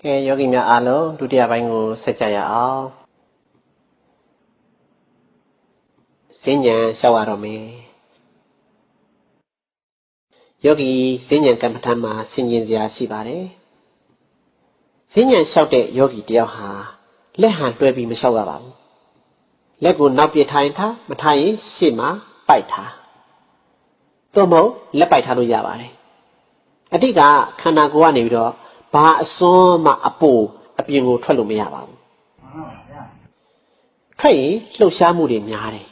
ကဲယောဂီများအားလုံးဒုတိယပိုင်းကိုဆက်ကြရအောင်ဈဉ္ဉံလျှောက်ရတော့မယ်ယောဂီဈဉ္ဉံကမ္မထမ်းမှာဆင်ခြင်စရာရှိပါတယ်ဈဉ္ဉံလျှောက်တဲ့ယောဂီတယောက်ဟာလက်ဟန်တွဲပြီးမလျှောက်ရပါဘူးလက်ကိုနောက်ပြထိုင်ထားမထားရင်ရှေ့မှာပိုက်ထားသို့မဟုတ်လက်ပိုက်ထားလို့ရပါတယ်အတိတ်ကခန္ဓာကိုယ်ကနေပြီးတော့ဘာအစွန်းမှအပိုအပြင်ကိုထွက်လို့မရပါဘူးထွက်ရင်လှုပ်ရှားမှုတွေများတယ်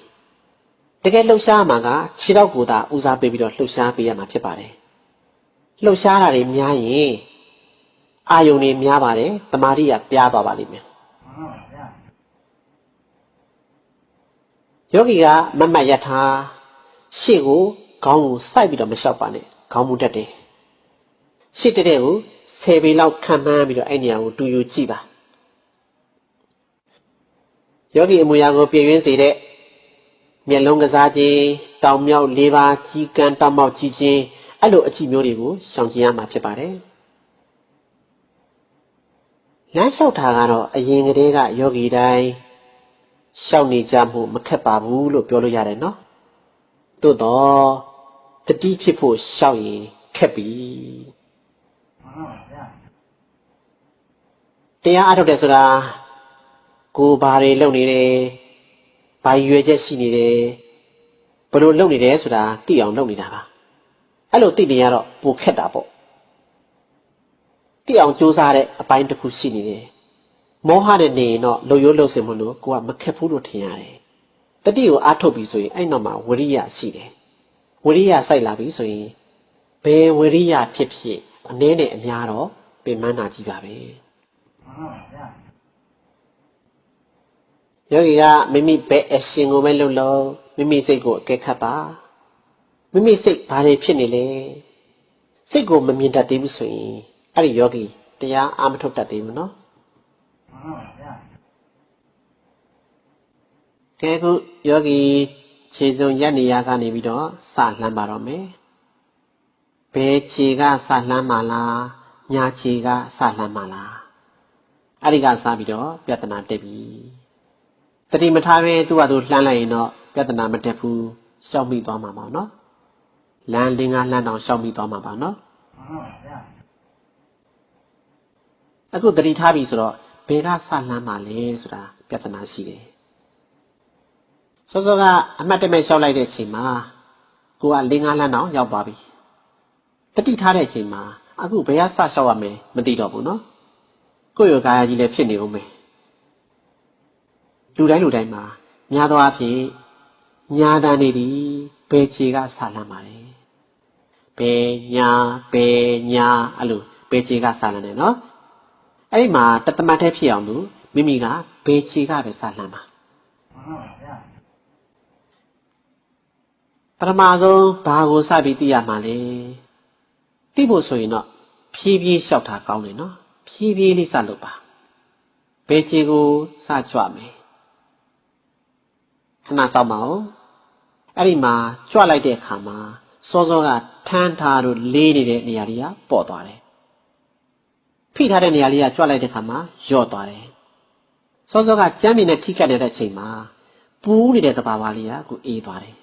တကယ်လှုပ်ရှားမှာကခြေထောက်ကိုသာဦးစားပေးပြီးတော့လှုပ်ရှားပေးရမှာဖြစ်ပါတယ်လှုပ်ရှားတာတွေများရင်အာယုန်တွေများပါတယ်တမာတိကပြားသွားပါလိမ့်မယ်ယောဂီကမတ်မတ်ရထားရှေ့ကိုခေါင်းကိုစိုက်ပြီးတော့မလျှောက်ပါနဲ့ခေါင်းမူတက်တယ်ရှေ့တဲ့ကို10ပေလောက်ခံမှန်းပြီးတော့အဲ့နေရာကိုတူယူကြည့်ပါယောဂီအမူအရာကိုပြည့်ရင်းစေတဲ့မျက်လုံးကစားခြင်းတောင်မြောက်၄ပါးကြီးကန်းတောင်မောက်ကြီးခြင်းအဲ့လိုအကြည့်မျိုးတွေကိုရှောင်ကျဉ်ရမှာဖြစ်ပါတယ်လမ်းလျှောက်တာကတော့အရင်ကတည်းကယောဂီတိုင်းရှောက်နေကြမှုမခက်ပါဘူးလို့ပြောလို့ရတယ်နော်သို့တော့တတိဖြစ်ဖို့ရှောက်ရင်ခက်ပြီတရားအားထုတ်တယ်ဆိုတာကိုယ်ဘာတွေလုပ်နေတယ်ဘာရွယ်ချက်ရှိနေတယ်ဘယ်လိုလုပ်နေတယ်ဆိုတာသိအောင်လုပ်နေတာပါအဲ့လိုသိနေရတော့ပိုခက်တာပေါ့သိအောင်ကြိုးစားတဲ့အပိုင်းတစ်ခုရှိနေတယ်မောဟနဲ့နေရင်တော့လှုပ်ရိုးလှုပ်စင်မလို့ကိုကမခက်ဘူးလို့ထင်ရတယ်တတိကိုအားထုတ်ပြီဆိုရင်အဲ့နောက်မှာဝရိယရှိတယ်ဝရိယစိုက်လာပြီဆိုရင်ဘယ်ဝရိယဖြစ်ဖြစ်အနည်းနဲ့အများတော့ပင်မနာကြည့်ပါပဲယောဂီကမိမိဘယ်အရှင်ကိုပဲလုပ်လို့မိမိစိတ်ကိုအကဲခတ်ပါမိမိစိတ်ဘာတွေဖြစ်နေလဲစိတ်ကိုမမြင်တတ်သေးဘူးဆိုရင်အဲ့ဒီယောဂီတရားအားမထုတ်တတ်သေးဘူးနော်ကဲခုယောဂီခြေစုံရက်နေရကနေပြီးတော့စလှမ်းပါတော့မယ်ဘယ်ခြေကစလှမ်းပါလားညာခြေကစလှမ်းပါလားအဲ့ဒီကစပြီးတော့ပြဿနာတက်ပြီတတိမထားပဲသူ့ဟာသူလှမ်းလိုက်ရင်တော့ပြဿနာမတက်ဘူးရှောက်မိသွားမှာပါနော်လမ်းလင်းကားလှမ်းတောင်ရှောက်မိသွားမှာပါနော်အခုတတိထားပြီဆိုတော့ဘယ်ကစလှမ်းပါလဲဆိုတာပြဿနာရှိတယ်စောစောကအမှတ်တမဲ့လျှောက်လိုက်တဲ့အချိန်မှာကိုကလင်းကားလှမ်းတောင်ရောက်သွားပြီတတိထားတဲ့အချိန်မှာအခုဘယ်ကစလျှောက်ရမယ်မသိတော့ဘူးနော်ကိုယ့်ရောကာယကြီးလည်းဖြစ်နေဦးမယ်လူတိုင်းမှာများသောအားဖြင့်ညာတန်နေသည်ဘယ်ခြေကစလှမ်းပါလဲဘယ်ညာအဲ့လိုဘယ်ခြေကစလှမ်းတယ်နော်အဲ့ဒီမှာတသမတ်တည်းဖြစ်အောင်လို့မိမိကဘယ်ခြေကပဲစလှမ်းပါပထမဆုံးဘာကိုစပြီးသိရမှာလဲသိဖို့ဆိုရင်တော့ဖြည်းဖြည်းလျှောက်တာကောင်းတယ်နော်ဖြည်းဖြည်းလေးစလုပ်ပါဘယ်ခြေကိုစကြွမယ်ခဏစောင့်ပါဦးအဲ့ဒီမှာကြွလိုက်တဲ့အခါမှာစောစောကထမ်းထားတို့လေးနေတဲ့နေရာတွေကပေါ့သွားတယ်ဖိထားတဲ့နေရာလေးကကြွလိုက်တဲ့အခါမှာလျော့သွားတယ်စောစောကကြမ်းမြင်နဲ့ထိခတ်နေတဲ့အချိန်မှာပူးနေတဲ့သဘာဝလေးကကိုအေးသွားတယ်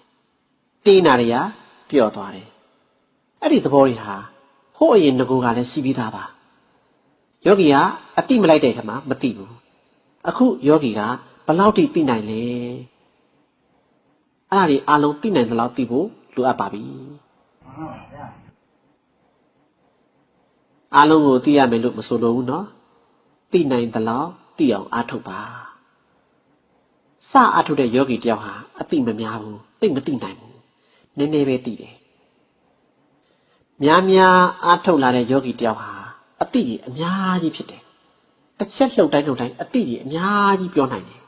တင်းနာတွေကပျော့သွားတယ်အဲ့ဒီသဘောတွေဟာဟိုးအရင်ငကိုကလည်းရှိပြီးသားပါယောဂီကအတိမလိုက်တဲ့အခါမှာမသိဘူးအခုယောဂီကဘယ်လောက်ထိသိနိုင်လဲအဲ့ဒါဒီအလုံးသိနိုင်သလောက်သိဖို့လိုအပ်ပါပြီအလုံးကိုသိရမယ်လို့မဆိုလိုဘူးနော်သိနိုင်သလောက်သိအောင်အားထုတ်ပါစအားထုတ်တဲ့ယောဂီတယောက်ဟာအသိမများဘူးသိမသိနိုင်ဘူးနည်းနည်းပဲသိတယ်များအားထုတ်လာတဲ့ယောဂီတယောက်ဟာအသိကြီးအများကြီးဖြစ်တယ်တစ်ချက်လှုပ်တိုင်းအသိကြီးအများကြီးပြောနိုင်တယ်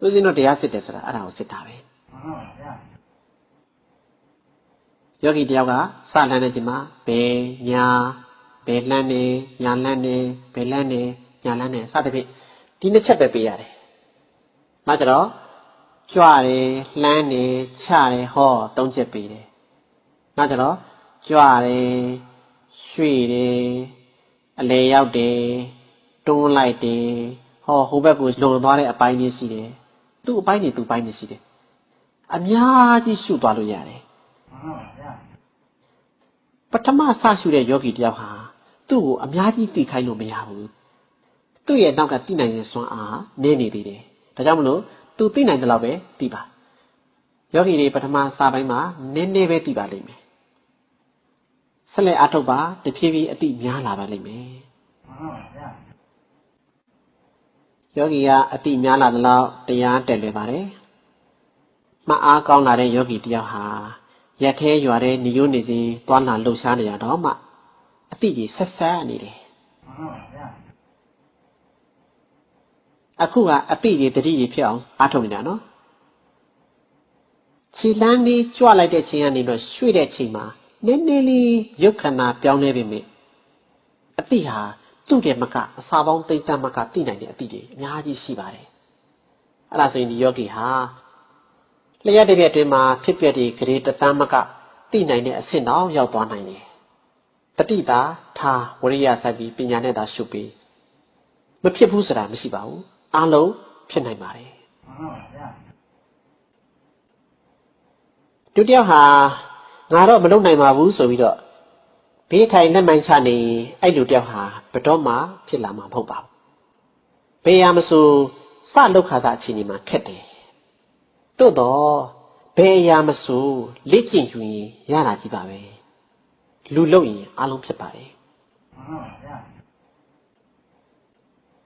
ဦးဇင်းတို့တရားစစ်တယ်ဆိုတာအဲ့ဒါကိုစစ်တာပဲယောဂီတယောက်ကစလှမ်းတဲ့ချိန်မှာဘယ်ညာဘယ်လှမ်းနေညာလှမ်းနေဘယ်လှမ်းနေညာလှမ်းနေစသဖြင့်ဒီနှစ်ချက်ပဲပေးရတယ်နောက်ကြတော့ကြွတယ်လှမ်းတယ်ချတယ်ဟောသုံးချက်ပေးတယ်နောက်ကြတော့ကြွတယ်ရွှေ့တယ် အလေရောက်တယ်တွန်းလိုက်တယ်ဟောဟိုဘက်ကိုလွန်သွားတဲ့အပိုင်းကြီးရှိတယ်သူ့အပိုင်းကြီးသူ့ပိုင်းကြီးရှိတယ်အများကြီးရှုသွားလို့ရတယ်ပထမစရှုတဲ့ယောဂီတယောက်ဟာသူ့ကိုအများကြီးသိခိုင်းလို့မရဘူးသူ့ရဲ့နောက်ကသိနိုင်တဲ့စွမ်းအားနည်းနေသေးတယ်ဒါကြောင့်မလို့သူသိနိုင်တဲ့လောက်ပဲသိပါယောဂီတွေပထမစပိုင်းမှာနည်းနည်းပဲသိပါလိမ့်မယ်ဆက်လက်အားထုတ်ပါတဖြည်းဖြည်းအသိများလာပါလိမ့်မယ်ယောဂီကအတိများလာသလောက်တရားတက်လွယ်ပါတယ်။မှအားကောင်းလာတဲ့ယောဂီတယောက်ဟာရက်သေးရွာတဲ့နေရိုးနေစဉ်သွားလာလှုပ်ရှားနေရတော့မှအတိကြီးဆက်ဆက်နေတယ်။အခုကအတိကြီးတတိကြီးဖြစ်အောင်အားထုတ်နေတာနော်။ခြေလမ်းလေးကြွလိုက်တဲ့ချိန်ကနေတော့ရွှေ့တဲ့ချိန်မှာနည်းနည်းလေးရုပ်ခန္ဓာပြောင်းလဲပြီမြင်အတိဟာသူ့ရဲ့မကအစာပေါင်းသိမ့်တမကသိနိုင်တဲ့အတိတွေအများကြီးရှိပါတယ်။အဲ့ဒါဆိုရင်ဒီယောဂီဟာလျှက်တစ်ပြက်အတွင်းမှာဖြစ်ပျက်ဒီဂရေတသမကသိနိုင်တဲ့အဆင့်တော့ရောက်သွားနိုင်တယ်။တတိတာထားဝရိယစိုက်ပြီးပညာနဲ့သာရှုပြီးမဖြစ်ဘူးဆိုတာမရှိပါဘူး။အားလုံးဖြစ်နိုင်ပါတယ်။ဒုတိယဟာငါတော့မလုပ်နိုင်ပါဘူးဆိုပြီးတော့ဘေးထိုင်လက်မှန်ချနေအဲ့လူတယောက်ဟာဘတော်မှဖြစ်လာမှာမဟုတ်ပါဘူး။ဘေးရမဆိုစလောက်ခါစားအချိန်ဒီမှာခက်တယ်။သို့တော့ဘေးရမဆိုလက်ကျင့်ယူရင်ရတာကြီးပါပဲ။လူလုံရင်အလုံးဖြစ်ပါတယ်။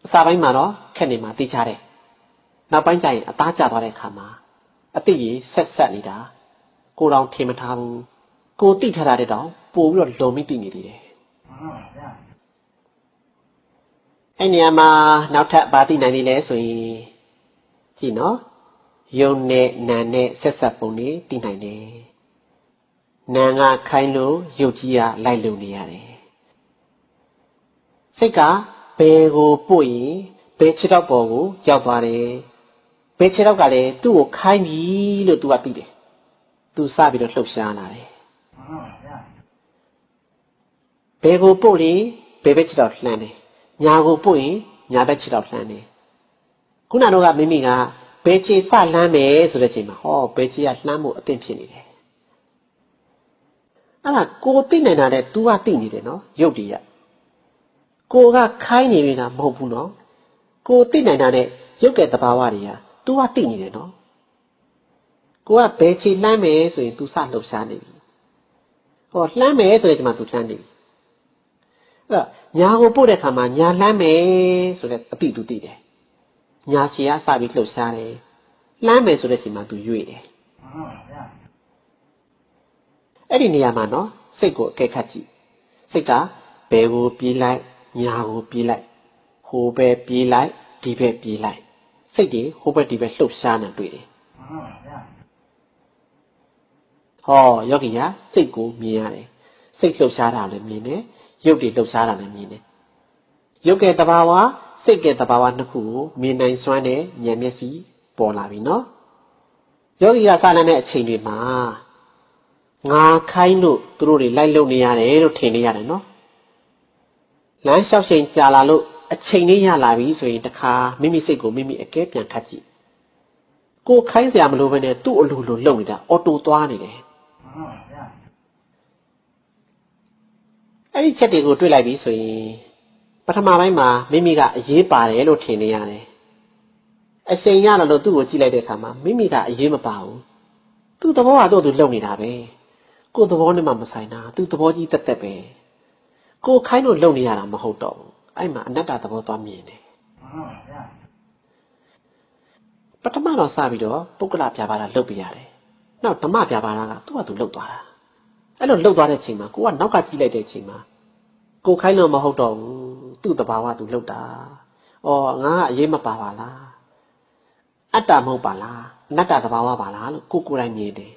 အစာပိုင်းမှာတော့ခက်နေမှာသိချတယ်။နောက်ပိုင်းကျရင်အသားကျသွားတဲ့အခါမှာအသိကြီးဆက်ဆက်နေတာကိုတော်ထင်မထားဘူး။ကိုတိထားတဲ့တောင်ပို့ပြီးတော့လုံမိတိနေသေးတယ်အဲ့နေရာမှာနောက်ထပ်ဘာသိနိုင်နေလဲဆိုရင်ကြည့်နော်ယုံနဲ့နာနဲ့ဆက်ဆက်ပုံတွေသိနိုင်တယ်နာကခိုင်းလို့ယုတ်ကြီးကလိုက်လုံနေရတယ်စိတ်ကဘယ်ကိုပို့ရင်ဘယ်ခြေထောက်ပေါ်ကိုရောက်သွားတယ်ဘယ်ခြေထောက်ကလည်းသူ့ကိုခိုင်းပြီလို့သူကသိတယ်သူစပြီးတော့လှုပ်ရှားလာတယ်ဘယ်ကိုပို့ရင်ဘယ်ဘက်ခြေထောက်လှမ်းတယ်ညာကိုပို့ရင်ညာဘက်ခြေထောက်လှမ်းတယ်ခုနကတော့မိမိကဘယ်ခြေစလှမ်းမယ်ဆိုတဲ့ချိန်မှာဟောဘယ်ခြေကလှမ်းဖို့အသင့်ဖြစ်နေတယ်အဲ့ဒါကိုသိနိုင်တာနဲ့ तू ကသိနေတယ်နော်ရုပ်တည်ရကိုကခိုင်းနေနေတာမဟုတ်ဘူးနော်ကိုသိနိုင်တာနဲ့ရုပ်ကဲ့သဘာဝတွေက तू ကသိနေတယ်နော်ကိုကဘယ်ခြေလှမ်းမယ်ဆိုရင် तू စလှုပ်ရှားနေပြီဟောလှမ်းမယ်ဆိုတဲ့ချိန်မှာ तू လှမ်းနေပြီအဲ့ညာကိုပို့တဲ့ခါမှာညာလှမ်းမယ်ဆိုတဲ့အတိတူသိတယ်ညာခြေကစပြီးလှုပ်ရှားတယ်လှမ်းမယ်ဆိုတဲ့ချိန်မှာ तू ရွေ့တယ်အဲ့ဒီနေရာမှာနော်စိတ်ကိုအကဲခတ်ကြည့်စိတ်ကဘယ်ကိုပြေးလိုက်ညာကိုပြေးလိုက်ဟိုဘက်ပြေးလိုက်ဒီဘက်ပြေးလိုက်စိတ်တွေဟိုဘက်ဒီဘက်လှုပ်ရှားနေတွေ့တယ်ဟောယောဂီကစိတ်ကိုမြင်ရတယ်စိတ်လှုပ်ရှားတာလည်းမြင်တယ်ရုပ်တွေလှုပ်ရှားတာလည်းမြင်တယ်ရုပ်ကဲ့သဘာဝစိတ်ကဲ့သဘာဝနှစ်ခုကိုမြင်နိုင်စွမ်းတဲ့ဉာဏ်မျက်စိပေါ်လာပြီနော်ယောဂီကစလန်းတဲ့အချိန်တွေမှာငါခိုင်းလို့သူတို့တွေလိုက်လုံနေရတယ်လို့ထင်နေရတယ်နော်လမ်းလျှောက်ချိန်ကြာလာလို့အချိန်လေးရလာပြီဆိုရင်တခါမိမိစိတ်ကိုမိမိအကဲပြန်ခတ်ကြည့်ကိုခိုင်းစရာမလိုဘဲနဲ့သူ့အလိုလိုလုံနေတာအော်တိုသွားနေတယ်အဲ့ဒီချက်တွေကိုတွေ့လိုက်ပြီဆိုရင်ပထမပိုင်းမှာမိမိကအရေးပါတယ်လို့ထင်နေရတယ်အချိန်ရလာလို့သူ့ကိုကြည့်လိုက်တဲ့အခါမှာမိမိကအရေးမပါဘူးသူ့သဘောကတော့သူလုံနေတာပဲကိုယ်သဘောနဲ့မှမဆိုင်တာသူ့သဘောကြီးတက်တက်ပဲကိုခိုင်းလို့လုံနေရတာမဟုတ်တော့ဘူးအဲ့မှာအနတ္တသဘောသွားမြင်တယ်ပထမတော့စပြီးတော့ပုဂ္ဂလပြပါတာလုပ်ပြရတယ်နောက်ဓမ္မပြပါတာကသူ့ဟာသူလုပ်သွားတာအဲ့လိုလှုပ်သွားတဲ့အချိန်မှာကိုကနောက်ကကြည့်လိုက်တဲ့အချိန်မှာကိုခိုင်းလို့မဟုတ်တော့ဘူးသူ့တဘာဝသူလှုပ်တာဩငါကအရေးမပါပါလားအတ္တမဟုတ်ပါလားအနတ္တတဘာဝပါလားလို့ကိုယ်တိုင်မြင်တယ်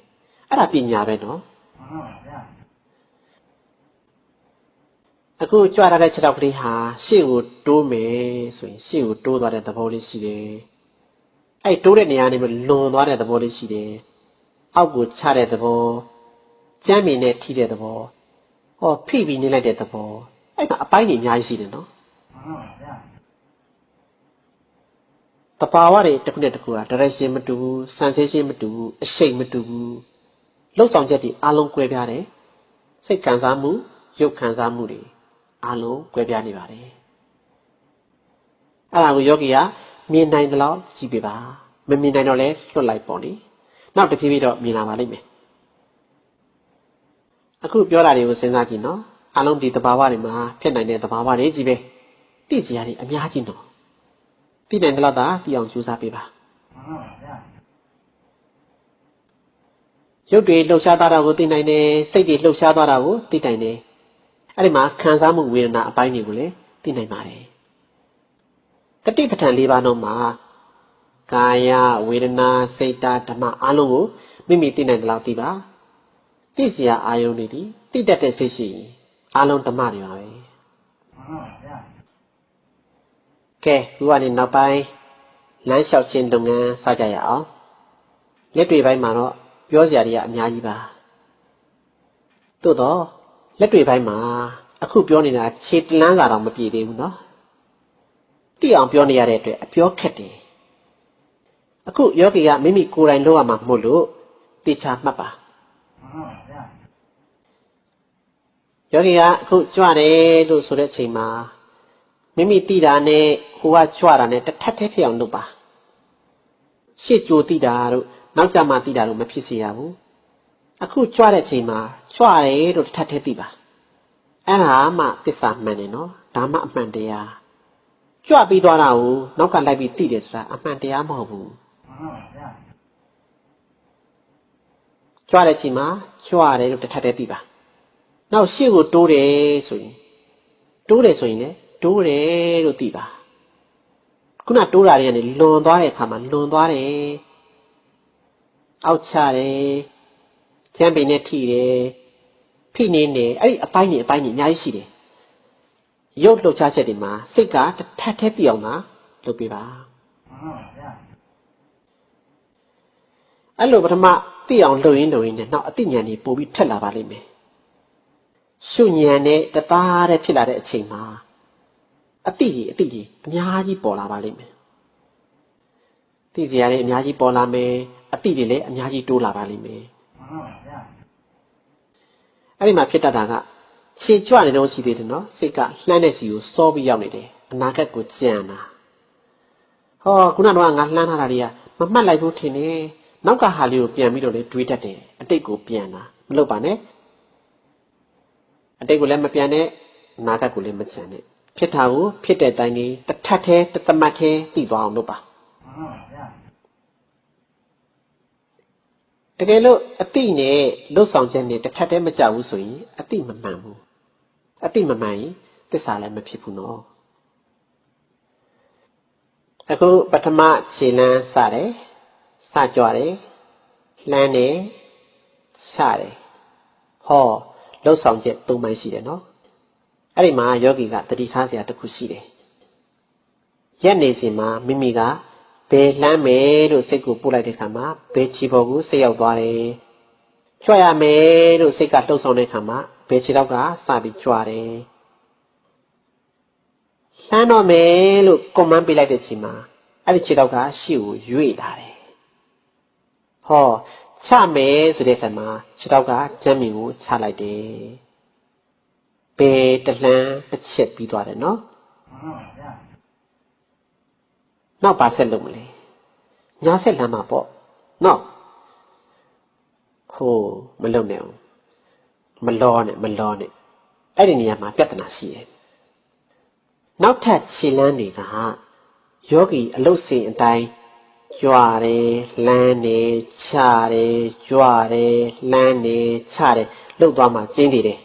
အဲ့ဒါပညာပဲနော်အခုကြွရတဲ့ခြေထောက်ကလေးဟာရှေ့ကိုတိုးမယ်ဆိုရင်ရှေ့ကိုတိုးသွားတဲ့သဘောလေးရှိတယ်အဲ့တိုးတဲ့နေရာနေမှာလွန်သွားတဲ့သဘောလေးရှိတယ်အောက်ကိုချတဲ့သဘောကျမ်းမီနဲ့ထိတဲ့သဘောဟောဖိပြီးနေလိုက်တဲ့သဘော အဲ့ဒါအပိုင်းကြီးအများကြီးရှိတယ်နော်တဘာဝတွေတစ်ခုနဲ့တစ်ခုက direction မတူဘူး sensation မတူဘူးအရှိန်မတူဘူးလှုပ်ဆောင်ချက်တွေအားလုံးကွဲပြားတယ်စိတ်ခံစားမှုရုပ်ခံစားမှုတွေအားလုံးကွဲပြားနေပါတယ်အဲ့ဒါကိုယောဂီကမြင်နိုင်တယ်လို့ကြည့်ပေးပါမမြင်နိုင်တော့လဲလွတ်လိုက်ပေါ့လေနောက်တစ်ဖြည်းဖြည်းတော့မြင်လာပါလိမ့်မယ်အခုပြောတာတွေကိုစဉ်းစားကြည့်နော်အားလုံးဒီသဘာဝတွေမှာဖြစ်နိုင်တဲ့သဘာဝတွေကြီးပဲသိကြရတယ်အများကြီးနော်သိနိုင်တယ်လို့သာသိအောင်ကြိုးစားပေးပါရုပ်တွေလှုပ်ရှားသွားတာကိုသိနိုင်တယ်စိတ်တွေလှုပ်ရှားသွားတာကိုသိနိုင်တယ်အဲ့ဒီမှာခံစားမှုဝေဒနာအပိုင်းတွေကိုလည်းသိနိုင်ပါတယ်တတိပဋ္ဌာန်၄ပါးလုံးမှာကာယဝေဒနာစိတ်ဓမ္မအားလုံးကိုမိမိသိနိုင်တယ်လို့သိပါသိစရာအာယုန်တွေဒီသိတတ်တဲ့စိတ်ရှိရင်အားလုံးဓမ္မတွေပါပဲကဲခုကနေနောက်ပိုင်းလမ်းလျှောက်ခြင်းလုပ်ငန်းစကြရအောင်လက်တွေပိုင်းမှာတော့ပြောစရာတွေကအများကြီးပါသို့တော့လက်တွေပိုင်းမှာအခုပြောနေတာခြေတလန်းစာတော့မပြည့်သေးဘူးနော်သိအောင်ပြောနေရတဲ့အတွက်အပြောခက်တယ်အခုယောဂီကမိမိကိုယ်တိုင်လုပ်ရမှာမဟုတ်လို့တေချာမှတ်ပါယောဂီကအခုကြွတယ်လို့ဆိုတဲ့အချိန်မှာမိမိသိတာနဲ့ဟိုကကြွတာနဲ့တစ်ထပ်တည်းဖြစ်အောင်လုပ်ပါရှေ့ကြိုသိတာတို့နောက်ကျမှသိတာတို့မဖြစ်စေရဘူးအခုကြွတဲ့အချိန်မှာကြွတယ်လို့တစ်ထပ်တည်းသိပါအဲ့ဒါမှသစ္စာမှန်တယ်နော်ဒါမှအမှန်တရားကြွပြီးသွားတာကိုနောက်ကလိုက်ပြီးသိတယ်ဆိုတာအမှန်တရားမဟုတ်ဘူးကြွတဲ့အချိန်မှာကြွတယ်လို့တစ်ထပ်တည်းသိပါနောက်ရှေ့ကိုတိုးတယ်ဆိုရင်တိုးတယ်ဆိုရင်လည်းတိုးတယ်လို့သိပါခုနတိုးတာတွေကနေလွန်သွားတဲ့အခါမှာလွန်သွားတယ်အောက်ချတယ်ကျမ်းပင်နဲ့ထိတယ်ဖိနေတယ်အဲ့ဒီအပိုင်းကြီးအပိုင်းကြီးအများကြီးရှိတယ်ရုပ်လှုပ်ရှားချက်တွေမှာစိတ်ကတစ်ထပ်တည်းသိအောင်သာလုပ်ပေးပါအဲ့လိုပထမသိအောင်လုပ်ရင်းနဲ့နောက်အသိဉာဏ်ကြီးပို့ပြီးထက်လာပါလိမ့်မယ်ရှုဉာဏ်နဲ့တသားတည်းဖြစ်လာတဲ့အချိန်မှာအတိကြီးအများကြီးပေါ်လာပါလိမ့်မယ်သိစရာတွေအများကြီးပေါ်လာမယ်အတိတွေလည်းအများကြီးတိုးလာပါလိမ့်မယ်အဲ့ဒီမှာဖြစ်တတ်တာကခြေကြွနေတော့ရှိသေးတယ်နော်စိတ်ကလှမ်းတဲ့စီကိုစောပြီးရောက်နေတယ်အနာဂတ်ကိုကြံတာဟောခုနကတော့ငါလှမ်းထားတာတွေကမမှတ်လိုက်ဘူးထင်တယ်နောက်ကဟာလေးကိုပြန်ပြီးတော့လေတွေးတတ်တယ်အတိတ်ကိုပြန်တာမလုပ်ပါနဲ့အတိတ်ကိုလည်းမပြန်နဲ့အနာဂတ်ကိုလည်းမကြံနဲ့ဖြစ်တာကိုဖြစ်တဲ့အတိုင်းလေးတစ်ထပ်သေးတစ်သမတ်သေးသိသွားအောင်လုပ်ပါတကယ်လို့အတိနဲ့လှုပ်ဆောင်ချက်နဲ့တစ်ထပ်သေးမကြဘူးဆိုရင်အတိမမှန်ဘူးအတိမမှန်ရင်သစ္စာလည်းမဖြစ်ဘူးနော်အခုပထမခြေလမ်းစတယ်စကြွတယ်လှမ်းတယ်ချတယ်ဟောလှုပ်ဆောင်ချက်၃ပိုင်းရှိတယ်နော်အဲ့ဒီမှာယောဂီကတတိထားစရာတစ်ခုရှိတယ်ရက်နေစဉ်မှာမိမိကဘယ်လှမ်းမယ်လို့စိတ်ကိုပို့လိုက်တဲ့ခါမှာဘယ်ခြေပေါ်ကိုစိတ်ရောက်သွားတယ်ကြွရမယ်လို့စိတ်ကလှုပ်ဆောင်တဲ့ခါမှာဘယ်ခြေတော့ကစပြီးကြွတယ်လှမ်းတော့မယ်လို့ကွန်မန်းပေးလိုက်တဲ့ချိန်မှာအဲ့ဒီခြေတော့ကရှေ့ကိုရွေ့လာတယ်ဟောချမယ်ဆိုတဲ့ခါမှာခြေတော့ကကျမ်းမြင်ကိုချလိုက်တယ်ဘယ်တလှမ်းတစ်ချက်ပြီးသွားတယ်နော်နောက်ပါဆက်လုပ်မလဲညာဆက်လမ်းမှာပေါ့နော်ဟိုမလုပ်နဲ့အောင်မလောနဲ့အဲ့ဒီနေရာမှာပြဿနာရှိတယ်နောက်ထပ်ခြေလမ်းတွေကယောဂီအလုတ်စဉ်အတိုင်းကြွတယ်လှမ်းတယ်ချတယ်ကြွတယ်လှမ်းတယ်ချတယ်လှုပ်သွားမှကျင်းနေတယ်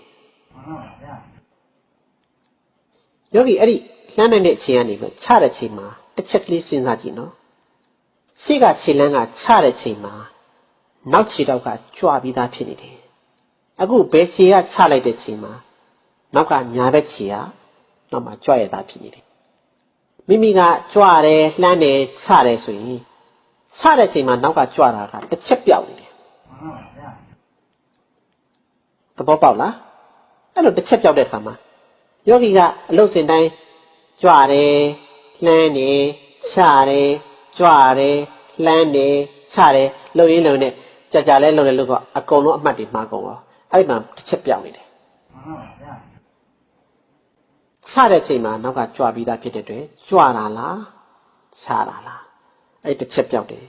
ယောဂီအဲ့ဒီလှမ်းတဲ့အချိန်ကနေလို့ချတဲ့ချိန်မှာတစ်ချက်ကလေးစဉ်းစားကြည့်နော်ရှေ့ကခြေလမ်းကချတဲ့ချိန်မှာနောက်ခြေတော့ကကြွပြီးသားဖြစ်နေတယ်အခုဘယ်ခြေကချလိုက်တဲ့ချိန်မှာနောက်ကညာဘက်ခြေကနောက်မှကြွရတာဖြစ်နေတယ်မိမိကကြွတယ်လှမ်းတယ်ချတယ်ဆိုရင်ချတဲ့ချိန်မှာနောက်ကကြွတာကတစ်ချက်ပြောက်နေတယ်သဘောပေါက်လားအဲ့လိုတစ်ချက်ပြောက်တဲ့အခါမှာ ယောဂီကအလုတ်စင်တိုင်းကြွတယ်လှမ်းနေချတယ်ကြွတယ်လှမ်းနေချတယ်လှုပ်ရင်းလှုပ်နေကြာလဲလှုပ်တယ်လို့ကအကုန်လုံးအမှတ်တွေမှားကုန်ရောအဲ့ဒီမှာတစ်ချက်ပြောင်းနေတယ်ချတဲ့ချိန်မှာနောက်ကကြွပြီးသားဖြစ်တဲ့အတွက်ကြွတာလားချတာလားအဲ့တစ်ချက်ပြောင်းတယ်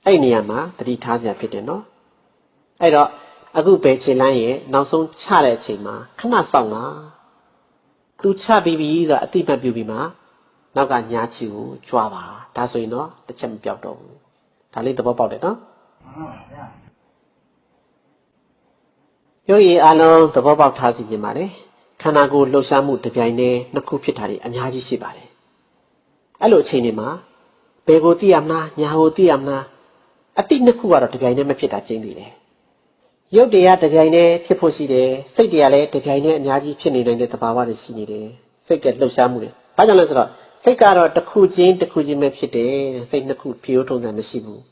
အဲ့နေရာမှာသတိထားစရာဖြစ်တယ်နော်အဲ့တော့အခုဘယ်ချိန်လန်းရဲ့နောက်ဆုံးချတဲ့အချိန်မှာခဏစောင့်လားသူချပြီးပြီဆိုတာအတိမတ်ပြုပြီးမှနောက်ကညာချီကိုကြွားပါဒါဆိုရင်တော့တစ်ချက်မပြောက်တော့ဘူးဒါလေးသဘောပေါက်တယ်နော်ယောဂီအားလုံးသဘောပေါက်ထားစီခြင်းပါလေခန္ဓာကိုယ်လှုပ်ရှားမှုတစ်ပြိုင်တည်းနှစ်ခုဖြစ်တာတွေအများကြီးရှိပါတယ်အဲ့လိုအချိန်တွေမှာဘယ်ကိုသိရမလားညာကိုသိရမလားအတိနှစ်ခုကတော့တစ်ပြိုင်တည်းမဖြစ်တာကျင်းနေတယ်ရုပ်တရားတစ်ပြိုင်တည်းဖြစ်ဖို့ရှိတယ်စိတ်တရားလည်းတစ်ပြိုင်တည်းအများကြီးဖြစ်နေနိုင်တဲ့သဘာဝတွေရှိနေတယ်စိတ်ကလှုပ်ရှားမှုတွေဘာကြောင့်လဲဆိုတော့စိတ်ကတော့တစ်ခုချင်းတစ်ခုချင်းပဲဖြစ်တယ်စိတ်နှစ်ခုဖြိုးထုံးစံမရှိဘူး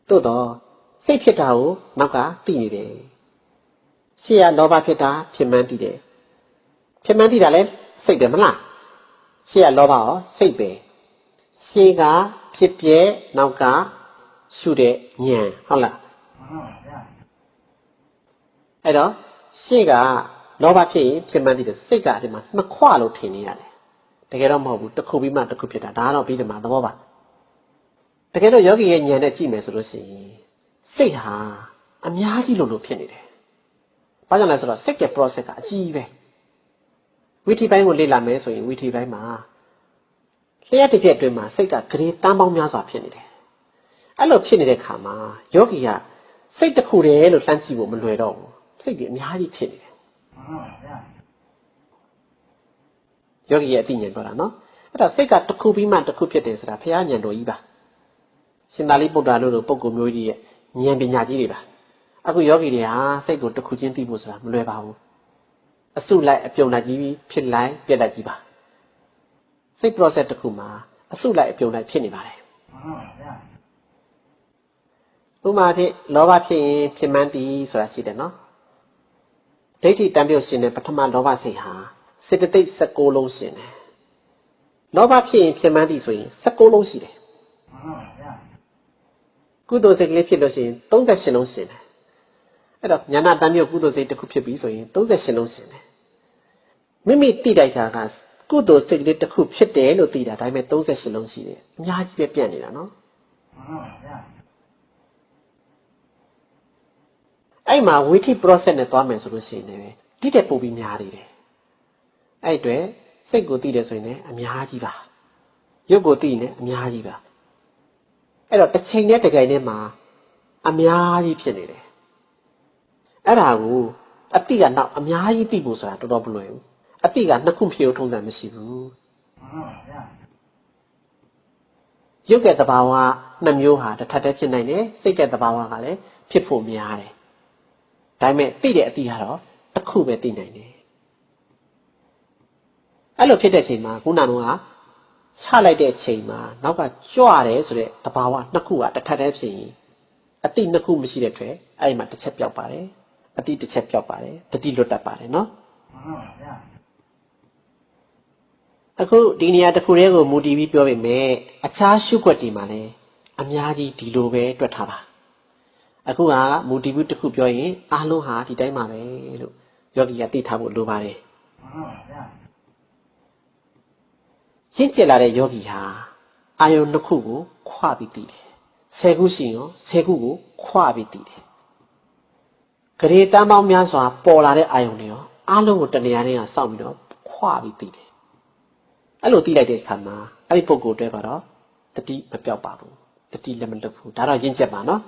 သို့တော့စိတ်ဖြစ်တာကိုနောက်ကသိနေတယ်ရှေ့ကလောဘဖြစ်တာဖြစ်မှန်းသိတယ်ဖြစ်မှန်းသိတာလည်းစိတ်ပဲမလားရှေ့ကလောဘရောစိတ်ပဲရှေ့ကဖြစ်ပြဲနောက်ကရှုတဲ့ဉာဏ်ဟုတ်လားအဲ့တော့ရှေ့ကလောဘဖြစ်ရင်ဖြစ်မှန်းသိတယ်စိတ်ကဒီမှာနှစ်ခွလို့ထင်နေရတယ်တကယ်တော့မဟုတ်ဘူးတစ်ခုပြီးမှတစ်ခုဖြစ်တာဒါကတော့ပြီးတယ်မှာသဘောပါတကယ်တော့ယောဂီရဲ့ဉာဏ်နဲ့ကြည့်မယ်ဆိုလို့ရှိရင်စိတ်ဟာအများကြီးလို့ဖြစ်နေတယ်ဘာကြောင့်လဲဆိုတော့စိတ်ရဲ့ process ကအကြီးပဲဝိธีပိုင်းကိုလေ့လာမယ်ဆိုရင်ဝိธีပိုင်းမှာလျှက်တစ်ပြက်အတွင်းမှာစိတ်ကဂရေတန်းပေါင်းများစွာဖြစ်နေတယ်အဲ့လိုဖြစ်နေတဲ့ခါမှာယောဂီကစိတ်တစ်ခုတည်းလို့လှမ်းကြည့်ဖို့မလွယ်တော့ဘူးစိတ်တွေအများကြီးဖြစ်နေတယ်ယောဂီရဲ့အသိဉာဏ်ပြောတာနော်အဲ့တော့စိတ်ကတစ်ခုပြီးမှတစ်ခုဖြစ်တယ်ဆိုတာဘုရားဉာဏ်တော်ကြီးပါရှင်သာရိပုတ္တရာတို့လိုပုဂ္ဂိုလ်မျိုးကြီးရဲ့ဉာဏ်ပညာကြီးတွေပါအခုယောဂီတွေဟာစိတ်ကိုတစ်ခုချင်းသိဖို့ဆိုတာမလွယ်ပါဘူးအစုလိုက်အပြုံလိုက်ကြီးဖြစ်လိုက်ပြက်လိုက်ကြီးပါစိတ် process တစ်ခုမှာအစုလိုက်အပြုံလိုက်ဖြစ်နေပါတယ်ဥပမာဖြင့်လောဘဖြစ်ရင်ဖြစ်မှန်းသည်ဆိုတာရှိတယ်နော်ဒိဋ္ဌိတံပြုတ်ရှင်တဲ့ပထမလောဘစိတ်ဟာစေတသိက်16လုံးရှင်တယ်လောဘဖြစ်ရင်ဖြစ်မှန်းသည်ဆိုရင်16လုံးရှိတယ်ကုသိုလ်စိတ်ကလေးဖြစ်လို့ရှိရင်38လုံးရှင်တယ်အဲ့တော့ဉာဏတံပြုတ်ကုသိုလ်စိတ်တစ်ခုဖြစ်ပြီဆိုရင်38လုံးရှင်တယ်မိမိသိတိုက်တာကကုသိုလ်စိတ်ကလေးတစ်ခုဖြစ်တယ်လို့သိတာဒါပေမဲ့38လုံးရှိတယ်အများကြီးပဲပြန့်နေတာနော်အဲ့မှာဝိธี process နဲ့သွားမယ်ဆိုလို့ရှိရင်လည်းတိတဲ့ပို့ပြီးများနေတယ်အဲ့အတွက်စိတ်ကိုသိတယ်ဆိုရင်လည်းအများကြီးပါရုပ်ကိုသိရင်လည်းအများကြီးပါအဲ့တော့တစ်ချိန်နဲ့တစ်ကြိမ်နဲ့မှာအများကြီးဖြစ်နေတယ်အဲ့ဒါကိုအတိကနောက်အများကြီးသိဖို့ဆိုတာတော်တော်မလွယ်ဘူးအတိကနှစ်ခုဖြေထုံးစံမရှိဘူးရုပ်ရဲ့သဘာဝနှစ်မျိုးဟာတစ်ထပ်တည်းဖြစ်နိုင်တယ်စိတ်ရဲ့သဘာဝကလည်းဖြစ်ဖို့များတယ်ဒါပေမဲ့သိတဲ့အတိကတော့တစ်ခုပဲသိနိုင်တယ်အဲ့လိုဖြစ်တဲ့ချိန်မှာခုနကချလိုက်တဲ့ချိန်မှာနောက်ကကြွတယ်ဆိုတဲ့သဘာဝနှစ်ခုကတစ်ထပ်တည်းဖြစ်ရင်အတိနှစ်ခုမရှိတဲ့အတွက်အဲ့ဒီမှာတစ်ချက်ပြောက်ပါတယ်အတိတစ်ချက်ပြောက်ပါတယ်တတိလွတ်တတ်ပါတယ်နော်အခုဒီနေရာတစ်ခုတည်းကိုမူတည်ပြီးပြောပေမဲ့အခြားရှုခွက်တွေမှာလည်းအများကြီးဒီလိုပဲတွက်ထားပါအခုကမူတည်ပြီးတစ်ခုပြောရင်အားလုံးဟာဒီတိုင်းပါပဲလို့ယောဂီကသိထားဖို့လိုပါတယ်ရှင်းကျက်လာတဲ့ယောဂီဟာအာယုန်နှစ်ခုကိုခွပြီးသိတယ်10ခုရှိရင်10ခုကိုခွပြီးသိတယ်ဂရေတန်းပေါင်းများစွာပေါ်လာတဲ့အာယုန်တွေရောအားလုံးကိုတနေရာနဲ့စောင့်ပြီးတော့ခွပြီးသိတယ်အဲ့လိုသိလိုက်တဲ့အခါမှာအဲ့ဒီပုံကိုတွဲပါတော့တတိမပြောက်ပါဘူးတတိလည်းမလွတ်ဘူးဒါတော့ရင့်ကျက်ပါနော်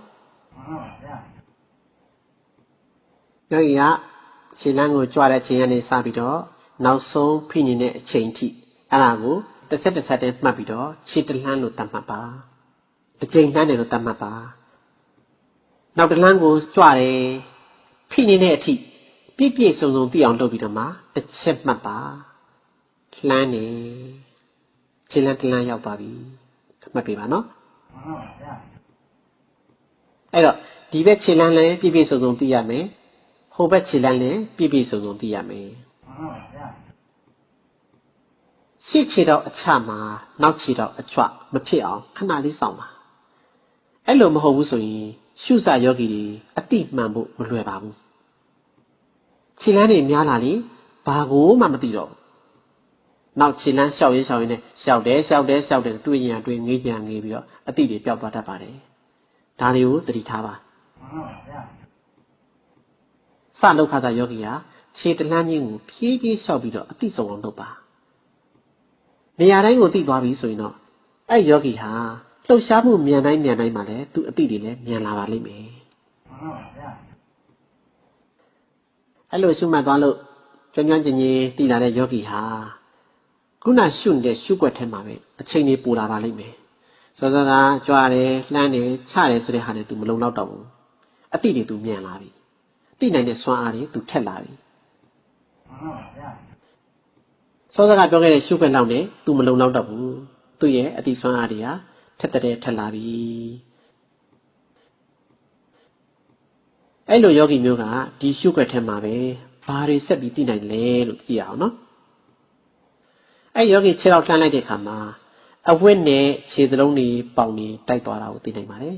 ယောဂီကခြေလမ်းကိုကြွတဲ့အချိန်ကနေစပြီးတော့နောက်ဆုံးဖိနေတဲ့အချိန်ထိအဲ့ဒါကိုတစ်ဆက်တစ်ဆက်တည်းမှတ်ပြီးတော့ခြေတလှမ်းလို့သတ်မှတ်ပါတစ်ချိန်လှမ်းတယ်လို့သတ်မှတ်ပါနောက်တစ်လှမ်းကိုကြွတယ်ဖိနေတဲ့အထိပြည့်ပြည့်စုံစုံသိအောင်လုပ်ပြီးတော့မှတစ်ချက်မှတ်ပါလှမ်းနေခြေလမ်းတစ်လှမ်းရောက်ပါပြီမှတ်ပေးပါနော်အဲ့တော့ဒီဘက်ခြေလမ်းလည်းပြည့်ပြည့်စုံစုံသိရမယ်ဟို ဟိုဘက်ခြေလမ်းလည်းပြည့်ပြည့်စုံစုံသိရမယ်ရှေ့ခြေတော့အချမှာနောက်ခြေတော့အချွတ်မဖြစ်အောင်ခဏလေးစောင့်ပါအဲ့လိုမဟုတ်ဘူးဆိုရင်ရှုစယောဂီတွေအတိမှန်ဖို့မလွယ်ပါဘူးခြေလမ်းတွေများလာရင်ဘာကိုမှမသိတော့ဘူးနောက်ခြေလမ်းလျှောက်ရင်းနဲ့လျှောက်တယ်တွေ့ရင်တွေ့ငေးကြံငေးပြီးတော့အတိတွေပျောက်သွားတတ်ပါတယ်ဒါတွေကိုသတိထားပါစလောက်ခါစားယောဂီဟာခြေတလန်းချင်းကိုဖြည်းဖြည်းလျှောက်ပြီးတော့အတိဆုံးအောင်လုပ်ပါနေရာတိုင်းကိုသိသွားပြီဆိုရင်တော့အဲ့ယောဂီဟာလှုပ်ရှားမှုမြန်တိုင်းမှာလည်းသူအတိတွေလည်းမြန်လာပါလိမ့်မယ်အဲ့လိုရှုမှတ်သွားလို့ကျွမ်းကျွမ်းကျင်ကျင်သိလာတဲ့ယောဂီဟာခုနရှုနေတဲ့ရှုွက်ထဲမှာပဲအချိန်တွေပိုလာပါလိမ့်မယ်စောစောကကြွားတယ်လှမ်းတယ်ချတယ်ဆိုတဲ့ဟာနဲ့သူမလုံလောက်တော့ဘူးအတိတွေသူမြန်လာပြီသိနိုင်တဲ့စွမ်းအားတွေသူထက်လာပြီစောစောကပြောခဲ့တဲ့ရှုွက်လောက်နဲ့သူမလုံလောက်တော့ဘူးသူ့ရဲ့အတိစွမ်းအားတွေဟာထက်လာပြီအဲ့လိုယောဂီမျိုးကဒီရှုွက်ထဲမှာပဲဘာတွေဆက်ပြီးသိနိုင်လဲလို့သိရအောင်နော်အဲ့ယောဂီခြေထောက်လှမ်းလိုက်တဲ့အခါမှာအဝတ်နဲ့ခြေသလုံးတွေပေါင်တွေတိုက်သွားတာကိုသိနိုင်ပါတယ်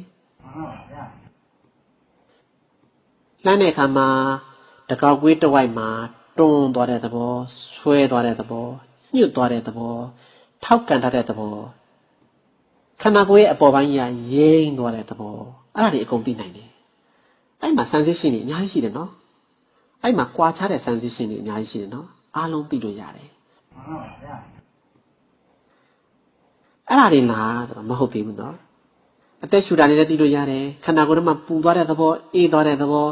လှမ်းတဲ့အခါမှာတကောက်ကွေးတစ်ဝိုက်မှာတွန်းသွားတဲ့သဘောဆွဲသွားတဲ့သဘောညှို့သွားတဲ့သဘောထောက်ကန်ထားတဲ့သဘောခန္ဓာကိုယ်ရဲ့အပေါ်ပိုင်းကြီးကရိမ့်သွားတဲ့သဘောအဲ့ဒါတွေအကုန်သိနိုင်တယ်အဲ့မှာ sensation တွေအများကြီးရှိတယ်နော်အဲ့မှာကြွားချတဲ့ sensation တွေအများကြီးရှိတယ်နော်အားလုံးသိလို့ရတယ်အဲ့ဒါတွေလားဆိုတော့မဟုတ်သေးဘူးနော်အသက်ရှူတာတွေလည်းသိလို့ရတယ်ခန္ဓာကိုယ်ထဲမှာပူသွားတဲ့သဘောအေးသွားတဲ့သဘော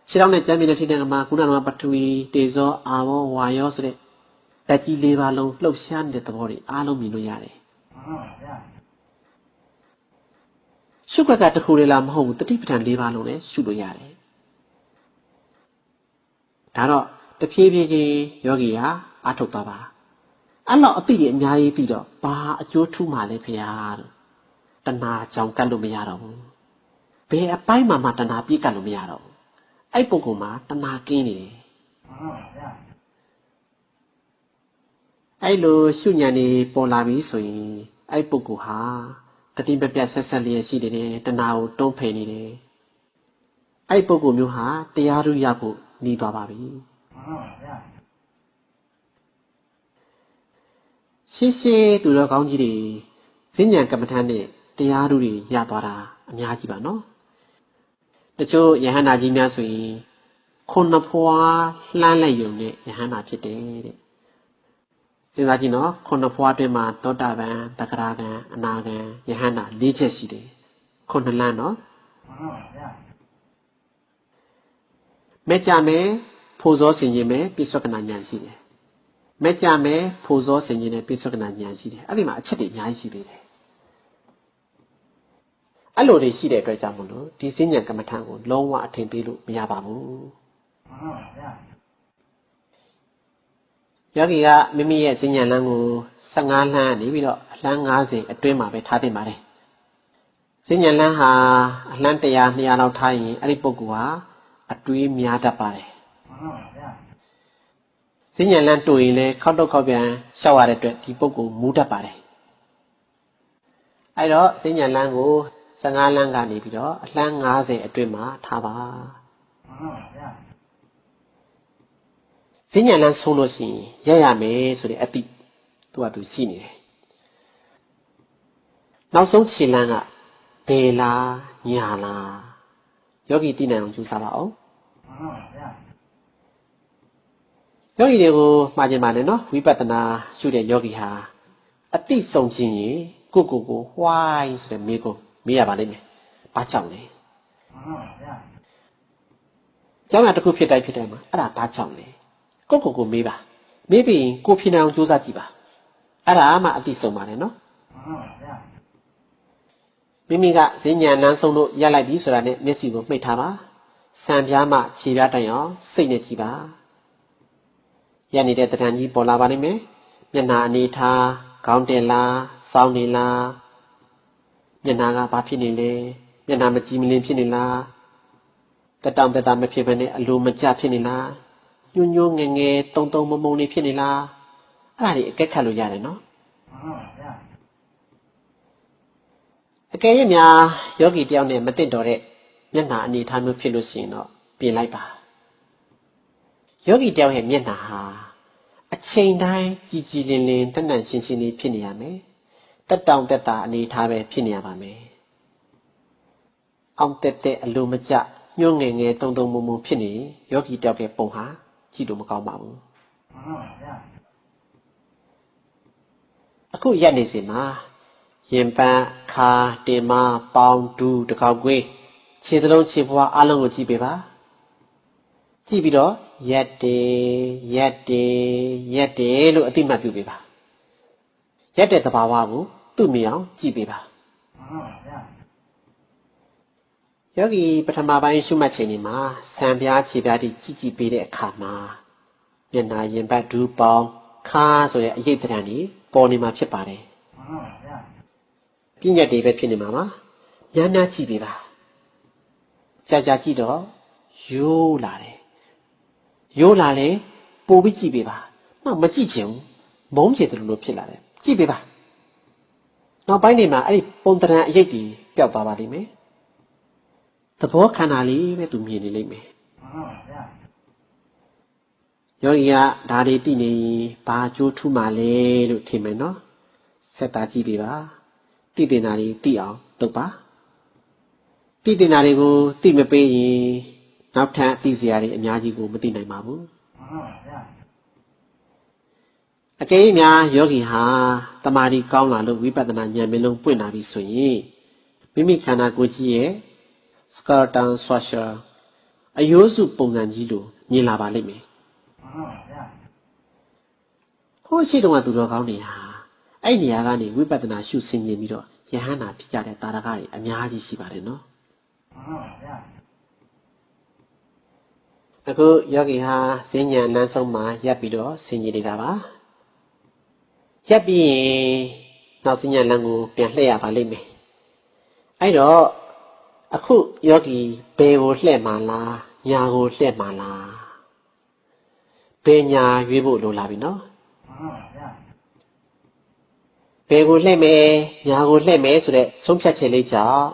ခြေထောက်နဲ့ကြမ်းပြင်းတဲ့ထိတဲ့ကမှာခုနကပထဝီတေဇောအာဘောဝါယောဆိုတဲ့ဓာတ်ကြီး၄ပါးလုံးလှုပ်ရှားနေတဲ့သဘောတွေအားလုံးမြင်လို့ရတယ်ရှုွက်ကတခုလေလားမဟုတ်ဘူးတတိပဋ္ဌာန်၄ပါးလုံးလည်းရှုလို့ရတယ်ဒါတော့တဖြည်းဖြည်းချင်းယောဂီဟာအားထုတ်သွားပါအဲ့တော့အတိတွေအများကြီးပြီးတော့ဘာအကျိုးထူးမှလဲဖေဟာလို့တဏှာကြောင့်ကတ်လို့မရတော့ဘူးဘယ်အပိုင်းမှာတဏှာပြည့်ကတ်လို့မရတော့ဘူးအဲ့ပုဂ္ဂိုလ်မှာတဏှာကင်းနေတယ်အဲ့လိုရှုဉဏ်နေပေါ်လာပြီဆိုရင်အဲ့ပုဂ္ဂိုလ်ဟာတတိပပြတ်ဆက်ဆက်လျက်ရှိနေတယ်တဏှာကိုတွန်းဖယ်နေတယ်အဲ့ပုဂ္ဂိုလ်မျိုးဟာတရားဓုရဖို့နေသွားပါပြီရှေးသူတော်ကောင်းကြီးတွေဈဉ္ဉံကမ္မထမ်းနဲ့တရားဓုတွေရသွားတာအများကြီးပါနော်တချို့ယဟန္တာကြီးများဆိုရင်ခုနှစ်ဖွာလှမ်းလိုက်ယုံနဲ့ယဟန္တာဖြစ်တယ်တဲ့စဉ်းစားကြည့်နော်ခုနှစ်ဖွာအတွင်းမှာသောတာပန်တဂရဂံအနာဂံယဟန္တာ၄ချက်ရှိတယ်ခုနှစ်လမ်းနော်မဲ့ကြမယ်ဖို့ဇောဆင်ရင်မယ်ပိဿကနာဉာဏ်ရှိတယ်မဲ့ကြမယ်ဖို့ဇောဆင်ရင်နဲ့ပိဿကနာဉာဏ်ရှိတယ်အဲ့ဒီမှာအချက်တွေအများကြီးရှိသေးတယ်အဲ့လိုတွေရှိတဲ့အတွက်ကြောင့်မလို့ဒီဈဉ္ဉံကမ္မထံကိုလုံးဝအထင်သေးလို့မရပါဘူးယောဂီကမိမိရဲ့ဈဉ္ဉံလမ်းကို15လမ်းနေပြီးတော့အလမ်း90အတွင်းမှာပဲထားသင့်ပါတယ်ဈဉ္ဉံလမ်းဟာအလမ်း100 200လောက်ထားရင်အဲ့ဒီပုဂ္ဂိုလ်ဟာအတွေးများတတ်ပါတယ်ဈဉ္ဉံလမ်းတူရင်လည်းခောက်တော့ခောက်ပြန်ရှောက်ရတဲ့အတွက်ဒီပုဂ္ဂိုလ်မူးတတ်ပါတယ်အဲ့တော့ဈဉ္ဉံလမ်းကို15လမ်းကနေပြီးတော့အလမ်း90အတွင်းမှာထားပါဈဉ္ဉံလမ်းဆုံးလို့ရှိရင်ရမယ်ဆိုတဲ့အတိသူရှိနေတယ်နောက်ဆုံးခြေလမ်းကဘယ်လားညာလားယောဂီသိနိုင်အောင်ကြိုးစားပါအောင်ယောဂီတွေကိုမှားခြင်းပါနဲ့နော်ဝိပဿနာရှုတဲ့ယောဂီဟာအတိဆုံးခြင်းရင်ကိုဝှိုင်းဆိုတဲ့မေးခွန်းမေးရပါလိမ့်မယ်ဘာကြောင့်လဲကျောင်းရတစ်ခုဖြစ်တိုင်းမှာအဲ့ဒါဘာကြောင့်လဲကိုမေးပါမေးပြီးကိုဖြစ်နိုင်အောင်ကြိုးစားကြည့်ပါအဲ့ဒါမှအတိဆုံးပါလေနော်မိမိကဈဉ္ဉံနန်းဆုံးလို့ရလိုက်ပြီဆိုတာနဲ့မျက်စိကိုမှိတ်ထားပါစံပြားမှခြေပြားတိုင်အောင်စိတ်နဲ့ကြည့်ပါရနေတဲ့တဏ္ဍာန်ကြီးပေါ်လာပါလိမ့်မယ်မျက်နှာအနေထားခေါင်းတက်လားစောင်းနေလားမျက်နှာကဘာဖြစ်နေလဲမျက်နှာမကြည်မလင်ဖြစ်နေလား တက်တောင်တက်တာမဖြစ်ဘဲနဲ့အလိုမကျဖြစ်နေလားညွညွငငယ်တုံတုံမုံမုံနေဖြစ်နေလားအဲ့ဒါတွေအကဲခတ်လို့ရတယ်နော်အကယ်၍များယောဂီတယောက်နဲ့မတင့်တော်တဲ့မျက်နှာအနေထားမျိုးဖြစ်လို့ရှိရင်တော့ပြင်လိုက်ပါယောဂီတယောက်ရဲ့မျက်နှာဟာအချိန်တိုင်းကြည်ကြည်လင်လင်တန်တန်ရှင်းရှင်းလေးဖြစ်နေရမယ်တက်တောင်တက်တာအနေထားပဲဖြစ်နေရပါမယ်အောင်တက်တဲ့အလိုမကျညှို့ငယ်ငယ်တုံတုံမုံမုံဖြစ်နေယောဂီတယောက်ရဲ့ပုံဟာကြည့်လို့မကောင်းပါဘူးအခုရက်နေစီမှာရင်ပန်းခါတင်မပေါင်းဒူးတကောက်ကွေးခြေသလုံးခြေဖွားအလုံးကိုကြည့်ပေးပါကြည့်ပြီးတော့ရက်တယ်လို့အတိမတ်ပြုပေးပါရက်တဲ့သဘာဝကိုသူ့မြင်အောင်ကြည့်ပေးပါယောဂီပထမပိုင်းရှုမှတ်ချိန်ဒီမှာဆံပြားခြေပြားတိကြည့်ပေးတဲ့အခါမှာမျက်နှာရင်ဘတ်ဒူးပေါင်းခါဆိုတဲ့အရေးတရံကြီးပေါ်နေမှာဖြစ်ပါတယ်ပြည့်ညက်တွေပဲဖြစ်နေမှာပါများများကြည့်ပေးပါကြာကြာကြည့်တော့ရိုးလာတယ်ပို့ပြီးကြည့်ပေးပါနောက်မကြည့်ချင်ဘူးမုန်းချင်တယ်လို့ဖြစ်လာတယ်ကြည့်ပေးပါနောက်ပိုင်းနေမှာအဲ့ဒီပုံတရံအရေးတွေပျောက်သွားပါလိမ့်မယ်သဘောခန္ဓာလေးပဲသူမြင်နေလိမ့်မယ်ယောဂီကဒါတွေသိနေဘာကြိုးထူးမှလဲလို့ထင်မယ်နော်ဆက်တာကြည့်ပေးပါသိတင်တာတွေသိအောင်လုပ်ပါသိတင်တာတွေကိုသိမပေးရင်နောက်ထပ်သိစရာတွေအများကြီးကိုမသိနိုင်ပါဘူးအကယ်၍များယောဂီဟာတမာတိကောင်းလာလို့ဝိပဿနာဉာဏ်မျက်လုံးပွင့်လာပြီဆိုရင်မိမိခန္ဓာကိုယ်ကြီးရဲ့စကာတန်ဆွာရှာအယိုးစုပုံစံကြီးလိုမြင်လာပါလိမ့်မယ်ဟိုရှိတုန်းကသူတော်ကောင်းတွေဟာအဲ့နေရာကနေဝိပဿနာရှုဆင်ခြင်ပြီးတော့ယဟန္တာဖြစ်ကြတဲ့တာရကတွေအများကြီးရှိပါတယ်နော်အခုယောဂီဟာဈဉ္ဉံအနမ်းဆုံးမှာရပ်ပြီးတော့ဆင်ခြင်နေတာပါရပ်ပြီးရင်နောက်ဈဉ္ဉံလမ်းကိုပြန်လှည့်ရပါလိမ့်မယ်အဲ့တော့အခုယောဂီဘယ်ကိုလှည့်မှာလားညာကိုလှည့်မှာလားဘယ်ညာရွေးဖို့လိုလာပြီနော်ဘယ်ကိုလှည့်မယ်ညာကိုလှည့်မယ်ဆိုတဲ့ဆုံးဖြတ်ချက်လေးကြောင့်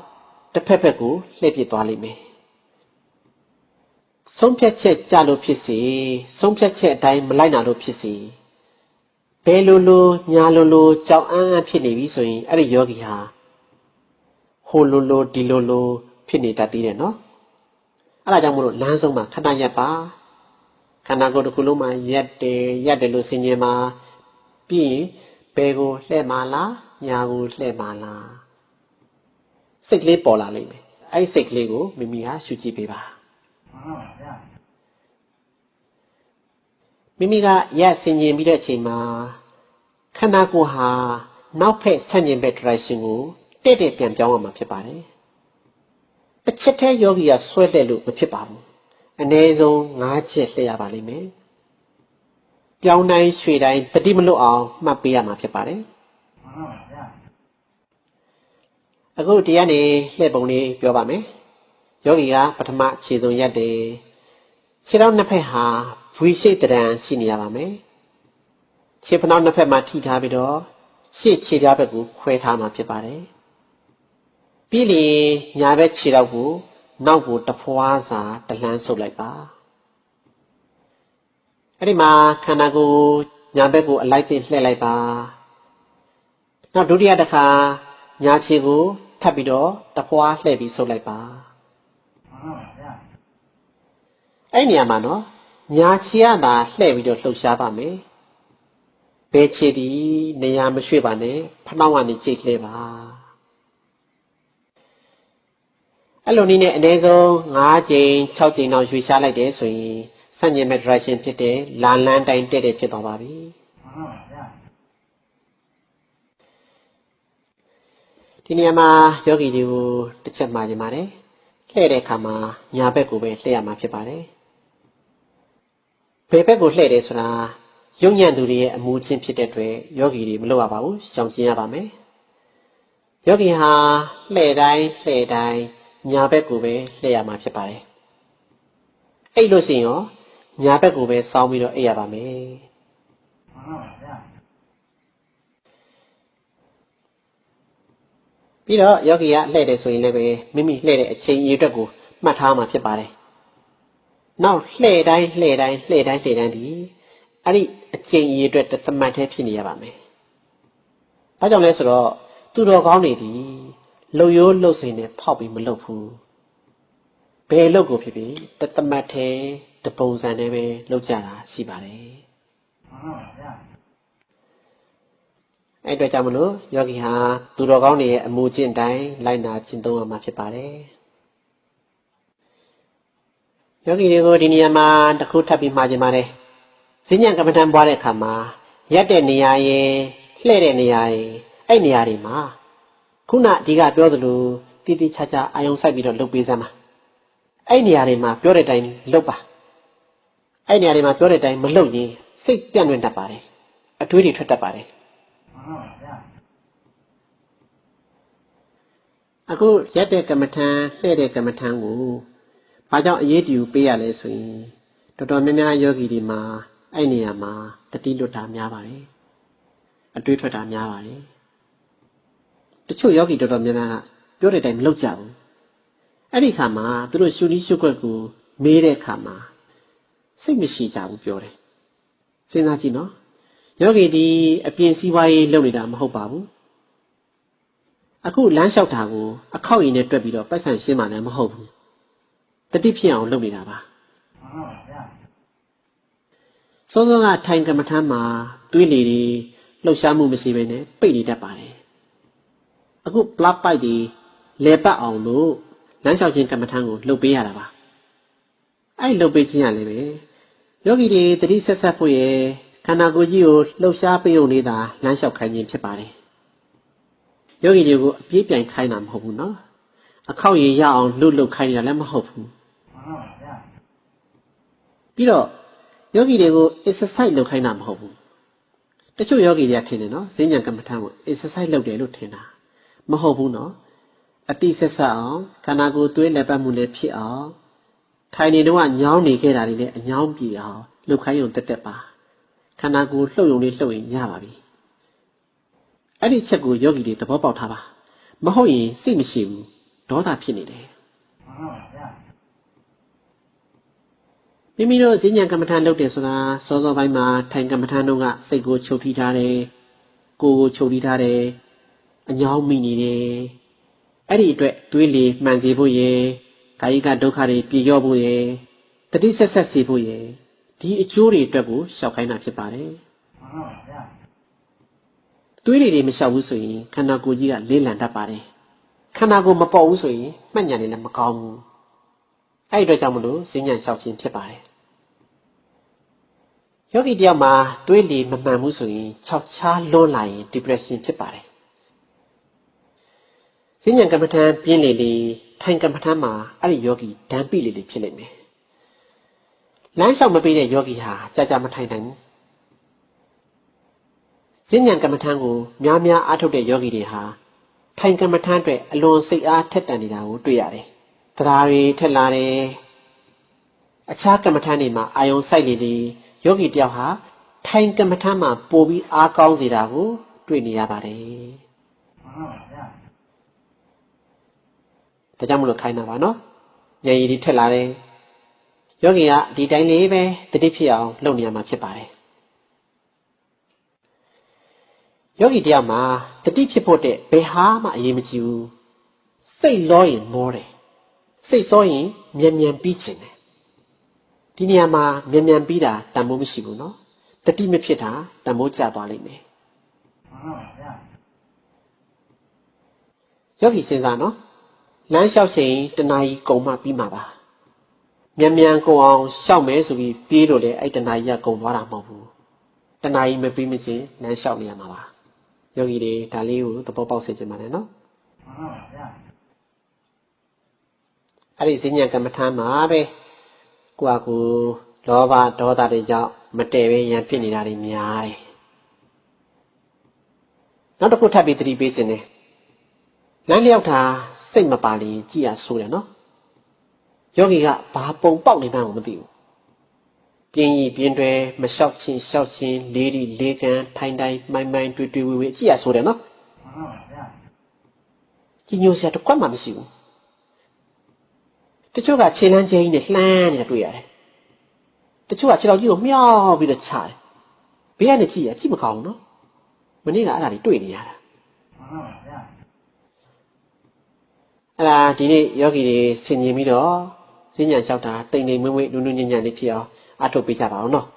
တစ်ဖက်ဖက်ကိုလှည့်ပြစ်သွားလိမ့်မယ်ဆုံးဖြတ်ချက်ကြလို့ဖြစ်စီဆုံးဖြတ်ချက်အတိုင်းမလိုက်နိုင်လို့ဖြစ်စီဘယ်လိုညာလိုကြောက်အန်းဖြစ်နေပြီဆိုရင်အဲ့ဒီယောဂီဟာဟိုလိုဒီလိုဖြစ်နေတတ်သေးတယ်နော်အဲ့ဒါကြောင့်မို့လို့လမ်းဆုံးမှာခဏရပ်ပါခန္ဓာကိုယ်တစ်ခုလုံးမှာရက်တယ်လို့ဆင်ခြင်ပါပြီးရင်ဘယ်ကိုလှည့်မှာလားညာကိုလှည့်မှာလားစိတ်ကလေးပေါ်လာလိမ့်မယ်အဲ့ဒီစိတ်ကလေးကိုမိမိဟာရှုကြည့်ပေးပါမိမိကရက်ဆင်ခြင်ပြီးတဲ့အချိန်မှာခန္ဓာကိုယ်ဟာနောက်ဖက်ဆန့်ကျင်ဘက် direction ကိုတဲ့ပြန်ပြောင်းရမှာဖြစ်ပါတယ်တစ်ချက်တည်းယောဂီကဆွဲတဲ့လို့မဖြစ်ပါဘူးအနည်းဆုံး5ချက်လှည့်ရပါလိမ့်မယ်ပြောင်းတိုင်းရွှေတိုင်းတတိမလွတ်အောင်မှတ်ပေးရမှာဖြစ်ပါတယ်အခုတရားနေလှည့်ပုံလေးပြောပါမယ်ယောဂီကပထမခြေစုံရက်တယ်ခြေထောက်နှစ်ဖက်ဟာဝီရှိတ်တရံရှိနေရပါမယ်ခြေဖနောက်နှစ်ဖက်မှာထိထားပြီးတော့ရှေ့ခြေပြားဘက်ကိုခွဲထားမှာဖြစ်ပါတယ်ပြီးရင်ညာဘက်ခြေထောက်ကိုနောက်ကိုတဖွားစာတလှမ်းဆုပ်လိုက်ပါအဲ့ဒီမှာခန္ဓာကိုယ်ညာဘက်ကိုအလိုက်ဖြင့်လှည့်လိုက်ပါနောက်ဒုတိယတစ်ခါညာခြေကိုထပ်ပြီးတော့တဖွားလှည့်ပြီးဆုပ်လိုက်ပါအဲ့နေရာမှာနော်ညာခြေကသာလှည့်ပြီးတော့လှုပ်ရှားပါမယ်ဘယ်ခြေဒီနေရာမရွှေ့ပါနဲ့ဖနှောင်းကနေကြိတ်လှည့်ပါအဲ့လိုနည်းနဲ့အနည်းဆုံး5ကြိမ်6ကြိမ်လောက်ရွှေ့ရှားလိုက်တယ်ဆိုရင်ဆန့်ကျင်ဘက် direction ဖြစ်တဲ့လာလန်းတိုင်းတဲ့ဖြစ်သွားပါပြီဒီနေရာမှာယောဂီတွေကိုတစ်ချက်မှာခြင်းပါတယ်လှည့်တဲ့အခါမှာညာဘက်ကိုပဲလှည့်ရမှာဖြစ်ပါတယ်ဘယ်ဘက်ကိုလှည့်တယ်ဆိုတာရုပ်ညံ့သူတွေရဲ့အမူအချင်းဖြစ်တဲ့အတွက်ယောဂီတွေမလုပ်ရပါဘူးရှောင်ကျဉ်ရပါမယ်ယောဂီဟာလှည့်တိုင်းညာဘက်ကိုပဲလှည့်ရမှာဖြစ်ပါတယ် အိတ်လို့ရှိရင်ရောညာဘက်ကိုပဲစောင်းပြီးတော့အိတ်ရပါမယ်ပြီးတော့ယောဂီကလှည့်တယ်ဆိုရင်လည်းပဲမိမိလှည့်တဲ့အချိန်အရေအတွက်ကိုမှတ်ထားမှာဖြစ်ပါတယ်နောက်လှည့်တိုင်းဒီအဲ့ဒီအချိန်အရေအတွက်တမတ်တည်းဖြစ်နေရပါမယ်ဘာကြောင့်လဲဆိုတော့သူတော်ကောင်းတွေဒီလှုပ်ရိုးလှုပ်စင်နဲ့ဖောက်ပြီးမလှုပ်ဘူးဘယ်လှုပ်ကိုဖြစ်ဖြစ်တမတ်တည်းတပုံစံနဲ့ပဲလှုပ်ကြတာရှိပါတယ်အဲ့အတွက်ကြောင့်မလို့ယောဂီဟာသူတော်ကောင်းတွေရဲ့အမူအကျင့်တိုင်းလိုက်နာကျင့်သုံးရမှာဖြစ်ပါတယ်ယောဂီတွေကိုဒီနေရာမှာတစ်ခုထပ်ပြီးမှာခြင်းပါတယ်ဈဉ္ဉံကမ္မဋ္ဌာန်းပွားတဲ့အခါမှာရက်တဲ့နေရာရဲ့လှည့်တဲ့နေရာရဲ့အဲ့နေရာတွေမှာခုနဒီကပြောသလိုတိတိကျကျအာယုံစိုက်ပြီးတော့လုပ်ပေးစမ်းပါအဲ့နေရာတွေမှာပြောတဲ့အတိုင်းလုပ်ပါအဲ့နေရာတွေမှာပြောတဲ့အတိုင်းမလုပ်ရင်စိတ်ပြန့်လွင့်တတ်ပါတယ်အတွေးတွေထွက်တတ်ပါတယ်အခုရက်တဲ့ကမ္မဋ္ဌာန်းလှည့်တဲ့ကမ္မဋ္ဌာန်းကိုဘာကြောင့်အရေးတယူပေးရလဲဆိုရင်တော်တော်များများယောဂီတွေမှာအဲ့နေရာမှာတတိလွတ်တာများပါတယ်အတွေးထွက်တာများပါတယ်တချို့ယောဂီတော်တော်များများကပြောတဲ့အတိုင်းမလုပ်ကြဘူးအဲ့ဒီခါမှာသူတို့ရှုနည်းရှုခွက်ကိုမေးတဲ့အခါမှာစိတ်မရှိကြဘူးပြောတယ်စဉ်းစားကြည့်နော်ယောဂီဒီအပြင်စီးပွားရေးလုပ်နေတာမဟုတ်ပါဘူးအခုလမ်းလျှောက်တာကိုအခောက်ရည်နဲ့တွက်ပြီးတော့ပတ်စံရှင်းမှလည်းမဟုတ်ဘူးတတိဖြစ်အောင်လုပ်နေတာပါစောစောကထိုင်ကမ္မထမ်းမှာတွေးလေတွေလှုပ်ရှားမှုမရှိဘဲနဲ့ပိတ်နေတတ်ပါတယ်အခုပလပ်ပိုက်တွေလဲပတ်အောင်လို့လမ်းလျှောက်ခြင်းကမ္မထမ်းကိုလှုပ်ပေးရတာပါအဲ့လှုပ်ပေးခြင်းရလည်းပဲယောဂီတွေတတိဆက်ဖို့ရယ်ခန္ဓာကိုယ်ကြီးကိုလှုပ်ရှားပေးုံနေတာလမ်းလျှောက်ခိုင်းခြင်းဖြစ်ပါတယ်ယောဂီတွေကိုအပြေးပြိုင်ခိုင်းတာမဟုတ်ဘူးနော်အခောက်ရည်ရအောင်လှုပ်ခိုင်းတာလည်းမဟုတ်ဘူးပြီးတော့ယောဂီတွေကို exercise လုပ်ခိုင်းတာမဟုတ်ဘူးတချို့ယောဂီတွေကထင်တယ်နော်ဈဉ္ဉံကမ္မထမ်းကို exercise လုပ်တယ်လို့ထင်တာမဟုတ်ဘူးနော်အတိဆက်ဆက်အောင်ခန္ဓာကိုယ်သွေးလက်ပတ်မှုလည်းဖြစ်အောင်ထိုင်နေတော့ညောင်းနေခဲ့တာတွေလည်းအညောင်းပြေအောင်လှုပ်ခိုင်းရုံတက်ပါခန္ဓာကိုယ်လှုပ်ရုံလေးလှုပ်ရင်ရပါပြီအဲ့ဒီချက်ကိုယောဂီတွေသဘောပေါက်ထားပါမဟုတ်ရင်စိတ်မရှိဘူးဒေါသဖြစ်နေတယ်မိမိတို့ဈဉ္ဉံကမ္မထမ်းလုပ်တယ်ဆိုတာစောစောပိုင်းမှာထိုင်ကမ္မထမ်းတို့ကစိတ်ကိုချုပ်ထိထားတယ်ကိုယ်ကိုချုပ်ထိထားတယ်အညောင်းမိနေတယ်အဲ့ဒီအတွက်သွေးလေမှန်စေဖို့ရယ်ကာယကဒုက္ခတွေပြေလျော့ဖို့ရယ်တတိဆက်ဆက်စေဖို့ရယ်ဒီအကျိုးတွေအတွက်ကိုရှောက်ခိုင်းတာဖြစ်ပါတယ်သွေးတွေမလျှောက်ဘူးဆိုရင်ခန္ဓာကိုယ်ကြီးကလေးလံတတ်ပါတယ်ခန္ဓာကိုယ်မပေါ်ဘူးဆိုရင်မှတ်ဉာဏ်နဲ့လည်းမကောင်းဘူးအဲ့ဒီအတွက်ကြောင့်မလို့ဈဉ္ဉံလျှောက်ခြင်းဖြစ်ပါတယ်ယောဂီတယောက်မှာသွေးလေမမှန်ဘူးဆိုရင်ခြောက်ခြားလွန်းလာရင် depression ဖြစ်ပါတယ်ဈဉ္ဉံကမ္မထမ်းပြင်းလေထိုင်ကမ္မထမ်းမှာအဲ့ဒီယောဂီဓာန်ပိလေဖြစ်လိမ့်မယ်လမ်းလျှောက်မပေးတဲ့ယောဂီဟာကြာမထိုင်နိုင်ဘူးဈဉ္ဉံကမ္မထမ်းကိုများအားထုတ်တဲ့ယောဂီတွေဟာထိုင်ကမ္မထမ်းအတွက်အလွန်စိတ်အားထက်သန်နေတာကိုတွေ့ရတယ်တရားတွေထက်လာတယ်အခြားကမ္မထမ်းတွေမှာအာယုံစိုက်လေယောဂီတယောက်ဟာထိုင်ကမ္မထမ်းမှာပိုပြီးအားကောင်းစေတာကိုတွေ့နေရပါတယ်ဒါကြောင့်မလို့ခိုင်းတာပါနော်ဉာဏ်ရည်တွေထက်လာတယ်ယောဂီကဒီတိုင်းလေးပဲတတိဖြစ်အောင်လုပ်နေရမှာဖြစ်ပါတယ်ယောဂီတယောက်မှာတတိဖြစ်ဖို့တဲ့ဘယ်ဟာမှအရေးမကြီးဘူးစိတ်လောရင်မောတယ်စိတ်စောရင်မြန်ပြီးချင်တယ်ဒီနေရာမှာမြန်ပြီးတာတန်ဖိုးမရှိဘူးနော်တတိမဖြစ်တာတန်ဖိုးကျသွားလိမ့်မယ်ယောဂီစဉ်းစားနော်လမ်းလျှောက်ချိန်တနာရီကုန်မှပြီးမှာပါမြန်ကုန်အောင်ရှောက်မယ်ဆိုပြီးပြေးလို့လေအဲ့တနာရီကကုန်သွားတာမဟုတ်ဘူးတနာရီမပြီးမချင်းလမ်းလျှောက်နေရမှာပါယောဂီတွေဒါလေးကိုသဘောပေါက်စေချင်ပါတယ်နော်အဲ့ဒီဈဉ္ဉံကမ္မထမ်းမှာပဲကိုယ့်အကူလောဘဒေါသတွေကြောင့်မတည့်ပဲရန်ဖြစ်နေတာတွေများတယ်နောက်တစ်ခုထပ်ပြီးသတိပေးခြင်းနဲ့လမ်းလျောက်တာစိတ်မပါရင်ကြည်ရဆိုးတယ်နော် ယောဂီကဘာပုံပေါက်နေမှန်းမသိဘူးပြင်းကြီးပြင်းတွဲမလျှောက်ချင်းလျှောက်ချင်းလေးဒီလေးကန်ထိုင်တိုင်းမိုင်းမိုင်းတွေ့တွေ့ဝေဝေကြည့်ရဆိုတယ်နော်ကြီးညိုစရာတစ်ခွက်မှမရှိဘူးတချို့ကခြေလမ်းကျဲကြီးနဲ့လှမ်းနေတာတွေ့ရတယ်တချို့ကခြေထောက်ကြီးကိုမြောက်ပြီးတော့ချတယ်ဘေးကနေကြည့်ရကြည့်မကောင်းဘူးနော်မနေ့ကအဲ့ဒါတွေတွေ့နေရတာအဲ့ဒါဒီနေ့ယောဂီတွေဆင်ញင်ပြီးတော့ဈဉ္ဉံလျှောက်တာတိမ်တိမ်မွေ့မွေ့နုနုညံ့ညံ့လေးဖြစ်အောင်အထုတ်ပေးကြပါအောင်နော်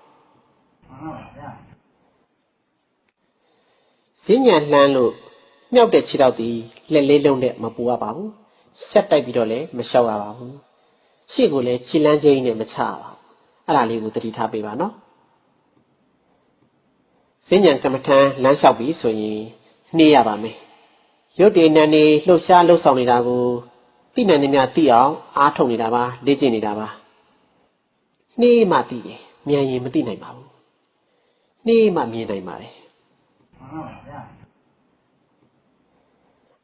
ဈဉ္ဉံလှမ်းလို့မြောက်တဲ့ခြေထောက်ဒီလက်လေးလုံးနဲ့မပူရပါဘူးဆက်တိုက်ပြီးတော့လည်းမလျှောက်ရပါဘူးရှေ့ကိုလည်းခြေလမ်းချင်းနဲ့မချရပါဘူးအဲ့ဒါလေးကိုသတိထားပေးပါနော်ဈဉ္ဉံကမ္မထံလမ်းလျှောက်ပြီးဆိုရင်နှေးရပါမယ်ရုပ်တည်နံနေလှုပ်ရှားလှုပ်ဆောင်နေတာကိုသိနိုင်နေများသိအောင်အားထုတ်နေတာပါလေ့ကျင့်နေတာပါနှေးမှသိတယ်မြန်ရင်မသိနိုင်ပါဘူးနှေးမှမြင်နိုင်ပါတယ်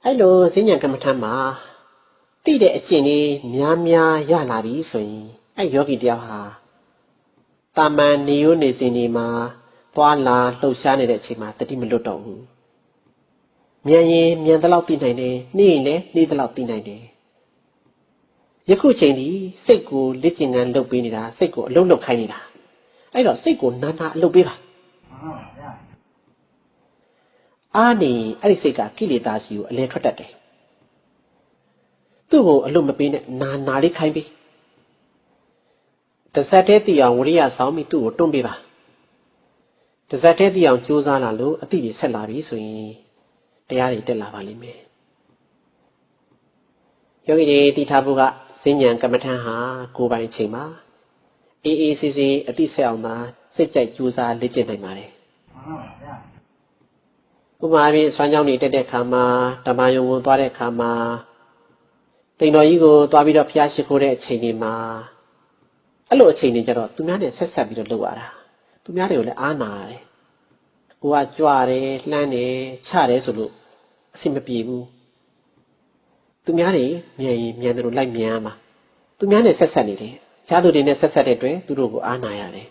အဲ့လိုဈဉ္ဉံကမ္မထံမှာသိတဲ့အကျင့်လေးများများရလာပြီဆိုရင်အဲ့ယောဂီတယောက်ဟာတာမန်နေရိုးနေစဉ်ဒီမှာသွားလာလှုပ်ရှားနေတဲ့အချိန်မှာတတိမလွတ်တော့ဘူးမြန်ရင်မြန်တဲ့လောက်သိနိုင်တယ်နှေးရင်လည်းနှေးတဲ့လောက်သိနိုင်တယ်ယခုချိန်ဒီစိတ်ကိုလက်ကျင်ကန်းလှုပ်ပေးနေတာစိတ်ကိုအလုံးလှုပ်ခိုင်းနေတာအဲ့တော့စိတ်ကိုနာနာအလုပ်ပေးပါအားနေအဲ့ဒီစိတ်ကကိလေသာစီကိုအလဲထွက်တတ်တယ်သူ့ကိုအလုပ်မပေးနဲ့နာလေးခိုင်းပေးတစက်တည်းတည်အောင်ဝရိယဆောင်ပြီးသူ့ကိုတွန်းပေးပါတစက်တည်းတည်အောင်ကြိုးစားလာလို့အတိတွေဆက်လာပြီဆိုရင်တရားတွေတက်လာပါလိမ့်မယ်ယောဂီတွေတည်ထားဖို့ကဈဉ္ဉံကမ္မထံဟာကိုယ်ပိုင်ချိန်မှာအေးအေးဆေးဆေးအတိဆက်အောင်သာစိတ်ကြိုက်ကြိုးစားလေ့ကျင့်နိုင်ပါတယ်ဥပမာဖြင့်ဆွမ်းကြောင်းတွေတက်တဲ့ခါမှာဓမ္မယုံကိုသွားတဲ့ခါမှာတိမ်တော်ကြီးကိုသွားပြီးတော့ဖျားရှိခိုးတဲ့အချိန်တွေမှာအဲ့လိုအချိန်တွေကျတော့သူများနဲ့ဆက်ဆက်ပြီးတော့လုပ်ရတာသူများတွေကိုလည်းအားနာရတယ်ကိုကကြွတယ်လှမ်းတယ်ချတယ်ဆိုလို့အဆင်မပြေဘူးသူများတွေမြန်ရင်မြန်တယ်လို့လိုက်မြန်ရမှာသူများနဲ့ဆက်ဆက်နေတယ်ဈာသူတွေနဲ့ဆက်ဆက်တဲ့အတွက်သူတို့ကိုအားနာရတယ်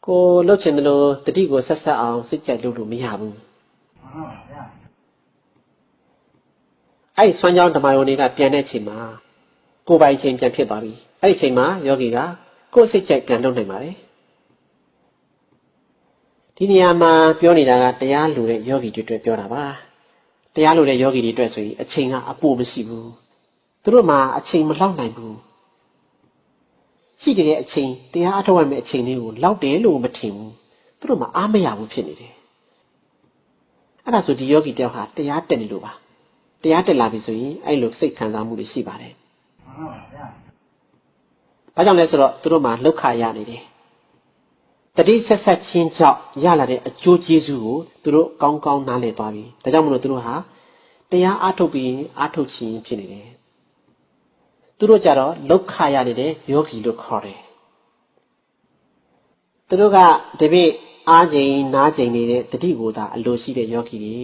ကိုလှုပ်ချင်တယ်လို့တတိကိုဆက်ဆက်အောင်စိတ်ကြိုက်လုပ်လို့မရဘူးအဲ့ဆွမ်းကြောင်းဓမ္မယုံတွေကပြန်တဲ့ချိန်မှာကိုယ်ပိုင်ချိန်ပြန်ဖြစ်သွားပြီအဲ့ဒီချိန်မှာယောဂီကကိုယ်စိတ်ကြိုက်ပြန်လုပ်နိုင်ပါတယ်ဒီနေရာမှာပြောနေတာကတရားလိုတဲ့ယောဂီတွေအတွက်ပြောတာပါတရားလိုတဲ့ယောဂီတွေအတွက်ဆိုရင်အချိန်ကအပိုမရှိဘူးသူတို့မှာအချိန်မလောက်နိုင်ဘူးရှိတဲ့အချိန်တရားအထောက်အမဲ့အချိန်လေးကိုလောက်တယ်လို့မထင်ဘူးသူတို့မှာအားမရဘူးဖြစ်နေတယ်အဲ့ဒါဆိုဒီယောဂီတယောက်ဟာတရားတက်နေလို့ပါတရားတက်လာပြီဆိုရင်အဲ့လိုစိတ်ခံစားမှုတွေရှိပါတယ်ဘာကြောင့်လဲဆိုတော့သူတို့မှာလောက်ခရနေတယ်တတိဆက်ဆက်ချင်းကြောင့်ရလာတဲ့အကျိုးကျေးဇူးကိုသူတို့ကောင်းကောင်းနားလည်သွားပြီဒါကြောင့်မလို့သူတို့ဟာတရားအားထုတ်ပြီးအားထုတ်ခြင်းဖြစ်နေတယ်သူတို့ကြတော့လောက်ခရနေတဲ့ယောဂီလို့ခေါ်တယ်သူတို့ကဒီပိအားချိန်နားချိန်နေတဲ့တတိကိုသာအလိုရှိတဲ့ယောဂီတွေ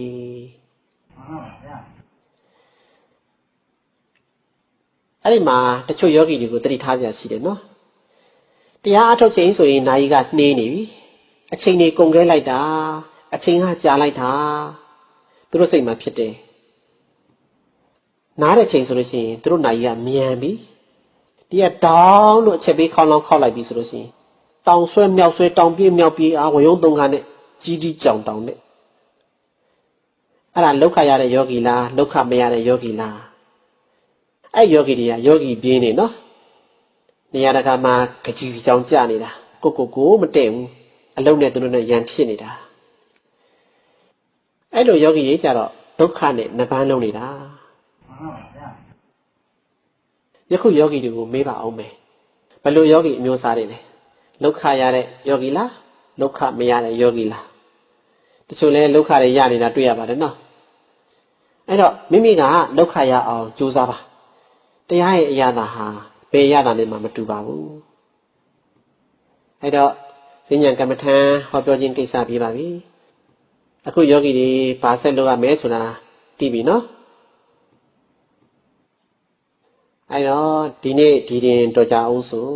အဲ့ဒီမှာတချို့ယောဂီတွေကိုတတိထားကြရရှိတယ်နော်တရားအထုတ်ချိန်ဆိုရင်နာယီကနှေးနေပြီအချိန်တွေကုန်ခဲလိုက်တာအချိန်ကကြာလိုက်တာသူတို့စိတ်မှာဖြစ်တယ်နားတဲ့ချိန်ဆိုလို့ရှိရင်သူတို့နာယီကမြန်ပြီဒီကတောင်းလို့အချက်ပေးခေါင်းလောင်းခောက်လိုက်ပြီဆိုလို့ရှိရင်တောင်ဆွဲမြောက်ဆွဲတောင်ပြေးမြောက်ပြေးအားဝယုံသုံးခါနဲ့ကြီးကြီးကြောင်တောင်နဲ့အဲ့ဒါလောက်ခရတဲ့ယောဂီလားလောက်ခမရတဲ့ယောဂီလားအဲ့ယောဂီတွေကယောဂီပြင်းနေနော်နေရာတကာမှာကြည်ကြောင်ကြနေတာကိုမတည့်ဘူးအလုံးနဲ့သူတို့နဲ့ရန်ဖြစ်နေတာအဲ့လိုယောဂီကြီးကြတော့ဒုက္ခနဲ့နှစ်ပန်းလုံးနေတာယခုယောဂီတွေကိုမေးပါအောင်မယ်ဘယ်လိုယောဂီအမျိုးအစားတွေလဲဒုက္ခရတဲ့ယောဂီလားဒုက္ခမရတဲ့ယောဂီလားတချို့လဲဒုက္ခတွေရနေတာတွေ့ရပါတယ်နော်အဲ့တော့မိမိကဒုက္ခရအောင်ကြိုးစားပါတရားရဲ့အရာသာဟာဘယ်ရတာနဲ့မှမတူပါဘူးအဲ့တော့ဈဉ္ဉံကမ္မထံဟောပြောခြင်းကိစ္စပြီးပါပြီအခုယောဂီတွေဘာဆက်လုပ်ရမလဲဆိုတာသိပြီနော် အဲ့တော့ဒီနေ့ဒီရင်တော်ကြအောင်ဆို